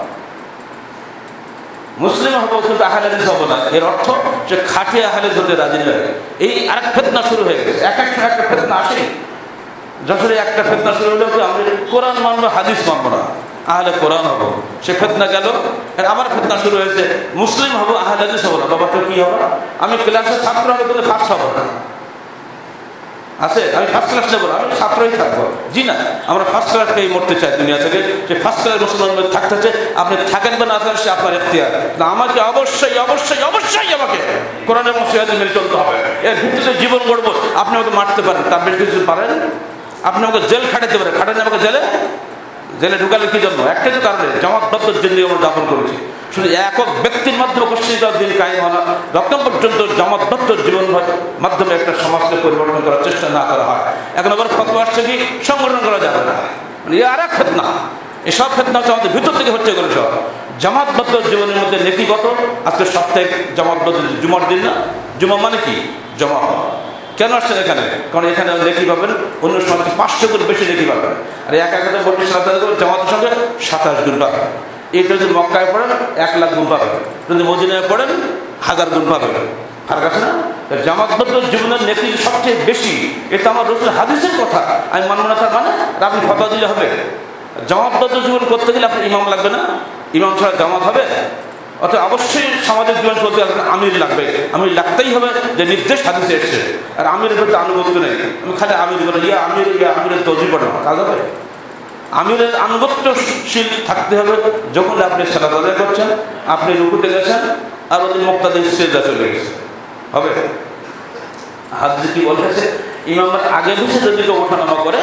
মুসলিম হবো কিন্তু আহলে হাদিস হবো না, এর অর্থ যে খাঁটি আহলে হতে রাজি নয়। এই আরেক ফিতনা শুরু হয়ে গেছে, এক একটা ফিতনা আসে। যখন একটা ফিতনা শুরু হলো যে আমরা কোরআন মানবো, হাদিস মানবো না, আহলে কোরআন হবো, সে ফিতনা গেল। আবার ফিতনা শুরু হয়েছে, মুসলিম হবো আহলে হাদিস হবো না। বাবা তো কি হবে, আমি ক্লাসে ছাত্র হবো কিন্তু ফার্স্ট হবো না, আছে আমি ফার্স্ট ক্লাস নেবো না, আমি ছাত্রই থাকবো। জি না, আমরা ফার্স্ট ক্লাসকেই মরতে চাই দুনিয়া থেকে, যে ফার্স্ট ক্লাস মুসলমান থাকতে চাই। আপনি থাকেন বা না থাকেন সে আপনার এখতিয়ার, আমাকে অবশ্যই অবশ্যই অবশ্যই আমাকে কোরআন এবং সহিহ মেনে চলতে হবে, এর ভিত্তিতে জীবন গড়বো। আপনি আমাকে মারতে পারেন, তার বেশি কিছু পারেন, আপনি আমাকে জেল খাটাতে পারেন, খাটান আমাকে জেলে ঢুকালে কি জন্য? একটাই তো কারণে, জামাতবদ্ধ জিন্দেগি আমরা যাপন করেছি। শুধু একক ব্যক্তির মাধ্যমে কোশ্চিত দিন কায়েম হওয়া, যতক্ষণ পর্যন্ত জামাতবদ্ধ জীবন মাধ্যমে একটা সমাজকে পরিবর্তন করার চেষ্টা না করা হয়। এখন আবার ফতোয়া আসছে কি সংগঠন করা যাবে না, মানে আর এক ফিতনা। এসব ফিতনা হচ্ছে আমাদের ভিতর থেকে হচ্ছে এগুলো সব। জামাতবদ্ধ জীবনের মধ্যে নেকিগত, আজকে সপ্তাহে জামাতবদ্ধ জুমার দিন না, জুমা মানে কি জমা হওয়া। কেন আসছেন এখানে? কারণ এখানে নেকি পাবেন, অন্য সময় 500 গুণ বেশি নেকি পাবেন। আর এক একটা বলতে জামাতের সঙ্গে 27 গুণ পাবেন। এটা যদি মক্কায় পড়েন 1 লাখ গুণ পাবেন, যদি মদিনায় পড়েন 1000 গুণ পাবেন। আর কাছে না জামাতবদ্ধ জীবনের নেকি সবচেয়ে বেশি, এটা আমার রাসূল হাদিসের কথা, আমি মানব না তার মানে আপনি ফতোয়া দিলে হবে? জামাতবদ্ধ জীবন করতে গেলে আপনার ইমাম লাগবে না, ইমাম ছাড়া জামাত হবে? অর্থাৎ অবশ্যই সামাজিক জীবন চলতে আমির লাগবে, আমির লাগতেই হবে, যে নির্দেশ হাদিসে এসছে। আর আমিরের প্রতি আনুগত্য নেই, আমি খালি আমির বলে ইয়া আমিরের তৌজিব পড়ে না, কাজ হবে? আমিরের আনুগত্যশীল থাকতে হবে। যখন আপনি সালাত আদায় করছেন, আপনি রুকুতে গেছেন আর ওদের মুক্তাদি সিজদা চলে গেছে, হবে? হাদিসে কি বলেছে, ইমামের আগে পিছে যদি কেউ ওঠানামা করে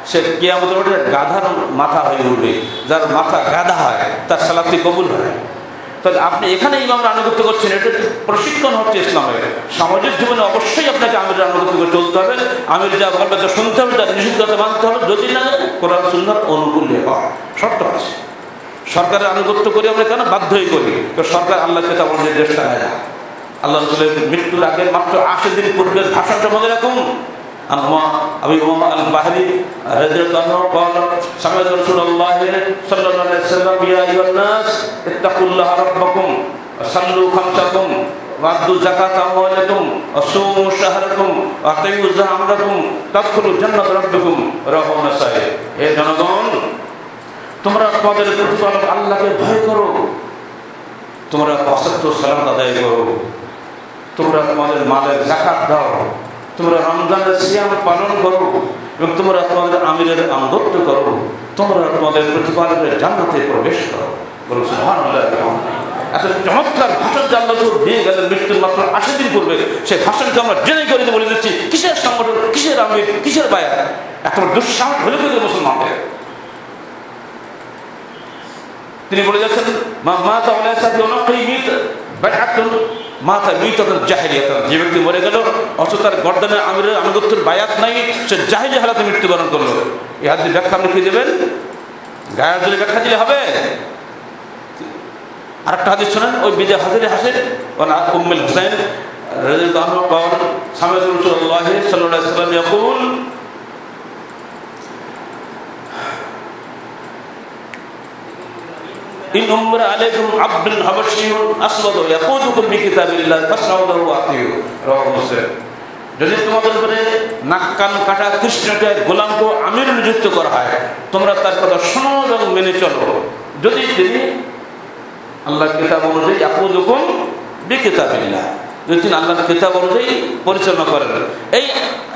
সে কিয়ামতের মাঠে গাধার মাথা হয়ে উঠবে। যার মাথা গাধা হয় তার সালাতটি কবুল হয়। তাহলে আপনি এখানে ইমামের আনুগত্য করছেন, এটা প্রশিক্ষণ হচ্ছে ইসলামের। সামাজিক জীবনে অবশ্যই আপনাকে আমিরের আনুগত্য করে চলতে হবে, আমির যা বলবে তা শুনতে হবে, তার নিষিদ্ধতা মানতে হবে। যদি না কোরআন সুন্নাত অনুকূলে হয়, শর্ত আছে। সরকারের আনুগত্য করি আমরা কেন? বাধ্যই করি, তো সরকার আল্লাহকে তেমন নির্দেশ দেয় না। আল্লাহ রাসূলের মৃত্যুর আগে মাত্র 80 দিন পূর্বের ভাষণটা মনে রাখুন। আবু উমামা আল-বাহরি রাদিয়াল্লাহু আনহু قال سمعت رسول الله صلى الله عليه وسلم يا ايها الناس اتقوا الله ربكم صلوا خمسكم وادوا زكاة أموالكم وصوموا شهركم وأطيعوا زعمركم تدخلوا جنة ربكم رواه النسائي। হে জনগণ, তোমরা তোমাদের প্রতিপালক আল্লাহকে ভয় করো, তোমরা 5 সালাত আদায় করো, তোমরা তোমাদের মালের যাকাত দাও, তোমরা রমজানের সিয়াম পালন করো এবং তোমরা তোমাদের আমিরের আনুগত্য করো, তোমরা তোমাদের প্রতিপালকের জান্নাতে প্রবেশ করো। বলুন সুবহানাল্লাহ। এত চমৎকার ভাষণ আল্লাহ দিয়ে গেলেন মৃত্যুর মাত্র 80 দিন পূর্বে। সেই ভাষণকে আমরা জেনে করে বলে দিচ্ছি কিসের সংগঠন, কিসের আমির, কিসের বায়াত। এত দুঃসাহস হলে কিন্তু মুসলমানদের। তিনি বলে যাচ্ছেন মাতা ওয়ালা সাদিউনাকিমিত বাইআতুন মাথা মিতাতুল জাহিলিয়াত, যে ব্যক্তি মরে গেল অথচ তার গর্দানে আমিরের আনুগত্যের বায়াত নাই, সে জাহিলি হালাতে মৃত্যুবরণ করলো। এই হাদিস ব্যাখ্যা আপনি কি দেবেন? গায়ের জলে ব্যাখ্যা দিলে হবে? আরেকটা হাদিস শোনেন, ওই বিজয় হাজির হাসির উম্মুল হুসাইন রাদিয়াল্লাহু আনহা قال سمعت رسول الله صلى الله عليه وسلم يقول ইন উমরা আলাইকুম আব্দুল হাবাশিয়ুন আসওয়াদু ইয়াকুতুকুম বিকিতাবিল্লাহ ফাসনাউহু ওয়া আতিউ রাওয়াহু মুসলিম। যদি তোমাদের উপরে নাক কান কাটা কৃষ্ণকে গোলামকে আমির নিযুক্ত করা হয়, তোমরা তার কথা শোনো এবং মেনে চলো, যদি তিনি আল্লাহর কিতাব অনুযায়ী ইয়াকুতুকুম বিকিতাবিল্লাহ, যদি তিনি আল্লাহর কিতাব অনুযায়ী পরিচালনা করেন।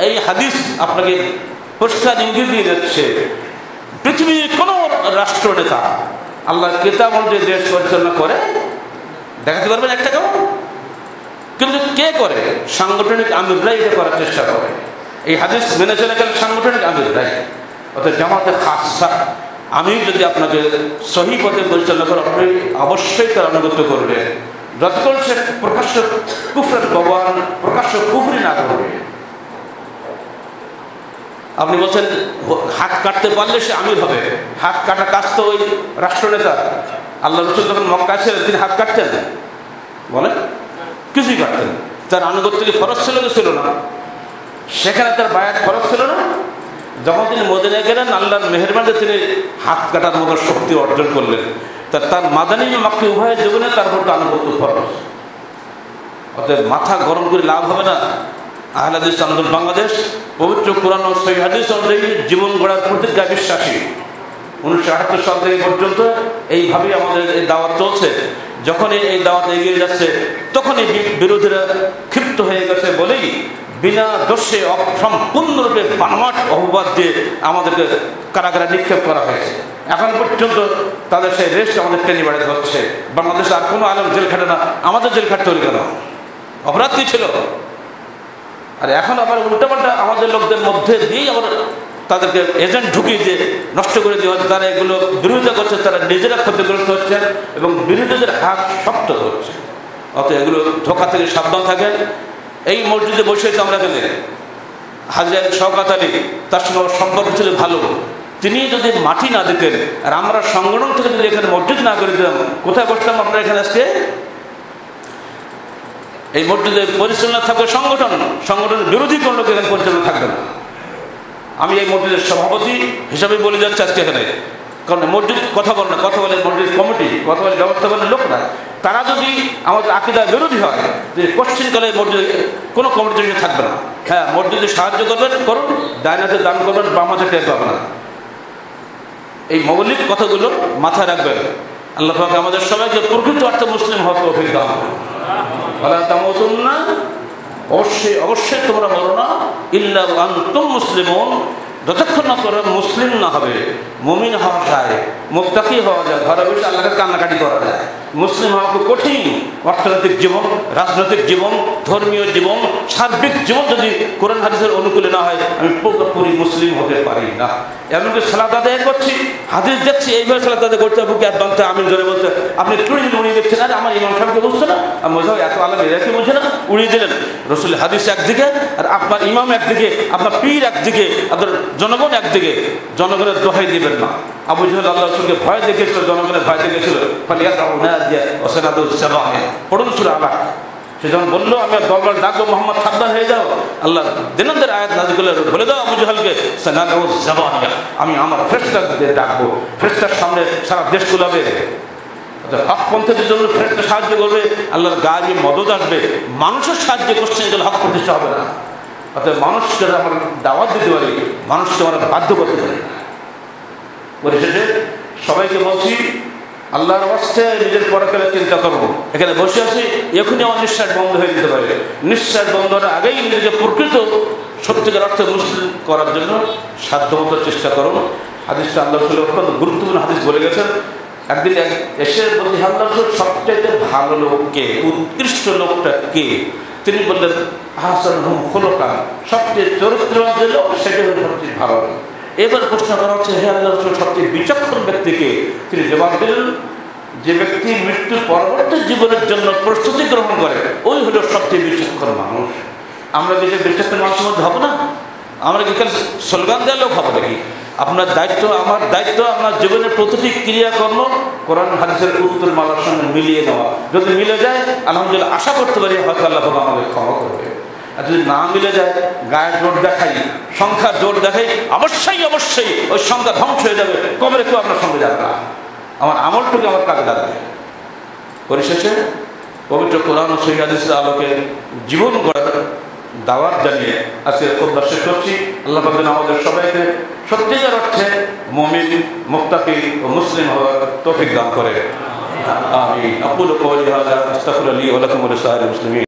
এই হাদিস আপনাকে পরিষ্কার ইঙ্গিত দিয়ে যাচ্ছে পৃথিবীর কোনো রাষ্ট্রনেতা আল্লাহর কিতাব অনুযায়ী দেশ পরিচালনা করে দেখাতে পারবেন একটা কেমন? কিন্তু কে করে? সাংগঠনিক আমিররাই এটা করার চেষ্টা করে। এই হাদিস মেনে চলে গেলে সাংগঠনিক আমিররাই, অর্থাৎ জামাতে খাসা আমির যদি আপনাকে সহি পথে পরিচালনা করে, আপনি অবশ্যই তার আনুগত্য করবে, যতক্ষণ সে প্রকাশ্য কুফরের ভগবান প্রকাশ্য কুফরি না করবে। আপনি বলছেন হাত কাটতে পারলে সে আমির হবে, হাত কাটা কাজ তো ওই রাষ্ট্রনেতা। আল্লাহ রসুল যখন মক্কায় ছিলেন তিনি হাত কাটতেন? বলেন, কিছুই কাটতেন। তার আনুগত্য কি ফরজ ছিল কি ছিল না? সেখানে তার বায়াত ফরজ ছিল না? যখন তিনি মদিনায় গেলেন, আল্লাহর মেহেরবানিতে তিনি হাত কাটার মতো শক্তি অর্জন করলেন। তার মাদানী মাক্কি উভয়ের জীবনে তার উপর আনুগত্য ফরজ। অতএব মাথা গরম করে লাভ হবে না। আহলে হাদিস আন্দোলন বাংলাদেশ পবিত্র কোরআন ও সহিহ হাদিস অনুযায়ী জীবন গড়ার প্রতিজ্ঞা বিশ্বাসী। 1978 সাল থেকে পর্যন্ত এইভাবেই আমাদের এই দাওয়াত চলছে। যখনই এই দাওয়াত এগিয়ে যাচ্ছে তখনই বিরোধীরা ক্ষিপ্ত হয়ে গেছে বলেই বিনা দোষে সম্পূর্ণরূপে বানোয়াট অপবাদ দিয়ে আমাদেরকে কারাগারে নিক্ষেপ করা হয়েছে। এখন পর্যন্ত তাদের সেই রেস্ট আমাদের টেনে বেড়াতে হচ্ছে। বাংলাদেশে আর কোনো আলেম জেল খাটে না, আমাদের জেল খাটতে হল কেন? অপরাধ কি ছিল? আর এখন আবার উল্টাপাল্টা আমাদের লোকদের মধ্যে দিয়েই আবার তাদেরকে এজেন্ট ঢুকিয়ে দিয়ে নষ্ট করে দেওয়া হচ্ছে। তারা এগুলো বিরোধিতা করছে, তারা নিজেরা ক্ষতিগ্রস্ত হচ্ছে এবং বিরোধীদের হাত শক্ত হচ্ছে। অত এগুলো ধোঁকা থেকে সাবধান থাকেন। এই মসজিদে বসেছি আমরা এখানে, হাজি শওকত আলী, তার সঙ্গে আমার সম্পর্ক ছিল ভালো। তিনি যদি মাটি না দিতেন আর আমরা সংগঠন থেকে যদি এখানে মসজিদ না করে দিতাম, কোথায় বসতাম আমরা এখানে আজকে? এই মসজিদের পরিচালনা থাকবে সংগঠন, সংগঠনের বিরোধী কোনো লোক এখানে পরিচালনা থাকবে না। আমি এই মসজিদের সভাপতি হিসাবে বলে যাচ্ছি আজকে এখানে, কারণ মসজিদ কথা বলে না, কথা বলে মসজিদ কমিটি, কথা বলে ব্যবস্থাপনার লোক না। তারা যদি আমাদের আকীদার বিরোধী হয়, যে পশ্চিমকালে মসজিদে কোনো কমিটি থাকবে না। হ্যাঁ, মসজিদে সাহায্য করবেন, করুন, ডাইনাতে দান করবেন, বাম হাতে টের পাবে না। এই মৌলিক কথাগুলো মাথায় রাখবেন। আল্লাহ পাক আমাদের সবাইকে প্রকৃত অর্থে মুসলিম হওয়ার তৌফিক দান করুন। ওয়ালা তামুতুন্না, অবশ্যই অবশ্যই তোমরা মরো না, ইল্লা ওয়া আনতুম মুসলিমুন, যতক্ষণ না তোমরা মুসলিম না হবে। মুমিন হওয়া যায়, মুত্তাকি হওয়া যায়, ঘরে বসে আল্লাহকে কান্নাকাটি করা যায়। মুসলিম হওয়া খুব কঠিন। অর্থনৈতিক জীবন, রাজনৈতিক জীবন, ধর্মীয় জীবন, সার্বিক জীবন যদি কোরআন হাদিসের অনুকূলে না হয়, আমি পুরোপুরি মুসলিম হতে পারি না। এমনকি সালাত আদায় করছি, হাদিস দেখছি, এইভাবে সালাত আদায় করতে হবে, বুকে বাঁধতে, আমি জোরে বলতে, আপনি উড়িয়ে দেখছেন, আর আমার ইমাম সাহেবকে বুঝছে না, আমি বোঝাও এত আলাদা এরাকে বুঝে না, উড়িয়ে দিলেন। রসুল হাদিস একদিকে, আর আপনার ইমাম একদিকে, আপনার পীর একদিকে, আপনার জনগণ একদিকে। জনগণের দোহাই দিবেন না। আবু জাহেল আল্লাহ রসুলকে ভয় দেখেছিল, জনগণের ভয় দেখেছিল। পড়ুন সূরা আলাক। সে যখন বললো আমি দরবার ডাকবো, মোহাম্মদ সাবধান হয়ে যাও, আল্লাহ দিনাদের আয়াত নাযিল করলেন, বলে দাও আবু জাহেলকে, আমি আমার ফেরেশতাদের ডাকবো, ফেরেশতার সামনে সারা দেশ কুলাবে। হকপন্থীদের জন্য ফেরেশতা সাহায্য করবে, আল্লাহর গায়ে মদদ আসবে। মানুষের সাহায্যে কোশ্চেন গেলে হক প্রতিষ্ঠা হবে না। অর্থাৎ মানুষকে আমরা দাওয়াত দিতে পারি, মানুষকে আমরা বাধ্য করতে পারি। পরিশেষে সবাইকে বলছি, আল্লাহর অবস্থায় নিজের পরকালের চিন্তা করবো। এখানে বসে আছি, এখনই আমার নিঃশ্বাস বন্ধ হয়ে যেতে পারে। নিঃশ্বাস বন্ধ হওয়ার আগেই নিজেকে প্রকৃত সত্যিকার অর্থে মুসলিম করার জন্য সাধ্যমতো চেষ্টা করুন। হাদিসটা আল্লাহ রসুল অত্যন্ত গুরুত্বপূর্ণ হাদিস বলে গেছেন। একদিন এসে বলছি, আল্লাহ রসুল সবচাইতে ভালো লোক কে, উৎকৃষ্ট লোকটা কে? তিনি বললেন, হাসানুহুম খুলুকান, সবচেয়ে চরিত্রবান যে লোক সেটা হল সবচেয়ে ভালো লোক। এবার প্রশ্ন করা হচ্ছে, হে আল্লাহ রসুল, সবচেয়ে বিচক্ষণ ব্যক্তিকে? তিনি জবাব দিলেন, যে ব্যক্তি মৃত্যুর পরবর্তী জীবনের জন্য প্রস্তুতি গ্রহণ করে, ওই হলো সবচেয়ে বিচক্ষণ মানুষ। আমরা যে বিচক্ষণ মানুষের মধ্যে হবো না? আমরা কি খালি স্লোগান দেওয়ার লোক হবো নাকি? আপনার দায়িত্ব, আমার দায়িত্ব, আপনার জীবনের প্রতিটি ক্রিয়াকর্ম কোরআন হাদিসের উত্তর মালার সঙ্গে মিলিয়ে নেওয়া। যদি মিলে যায় আলহামদুলিল্লাহ, আশা করতে পারি হয়তো আল্লাহ আমাদের ক্ষমা করবে। আর যদি না মিলে যায়, গায়ের জোর দেখাই, সংখ্যার জোর দেখাই, অবশ্যই অবশ্যই ওই সংখ্যা ধ্বংস হয়ে যাবে, কবরে কেউ আপনার সঙ্গে যাবে না। আমার আমলটুকু আমার কাজে লাগবে। পরিশেষে পবিত্র কোরআন ও সহিহ হাদিসের আলোকে জীবন গড়ার দাওয়াত জানিয়ে আজকে খুতবা শেষ করছি। আল্লাহ পাক যেন আমাদের সবাইকে সত্যিকার অর্থে মুমিন, মুত্তাকি ও মুসলিম হওয়ার তৌফিক দান করে। আমিন। আকুলু কওলি হাযা আস্তাগফিরুল্লাহ লি ওয়া লাকুম ওয়া লিসাইরিল মুসলিমিন।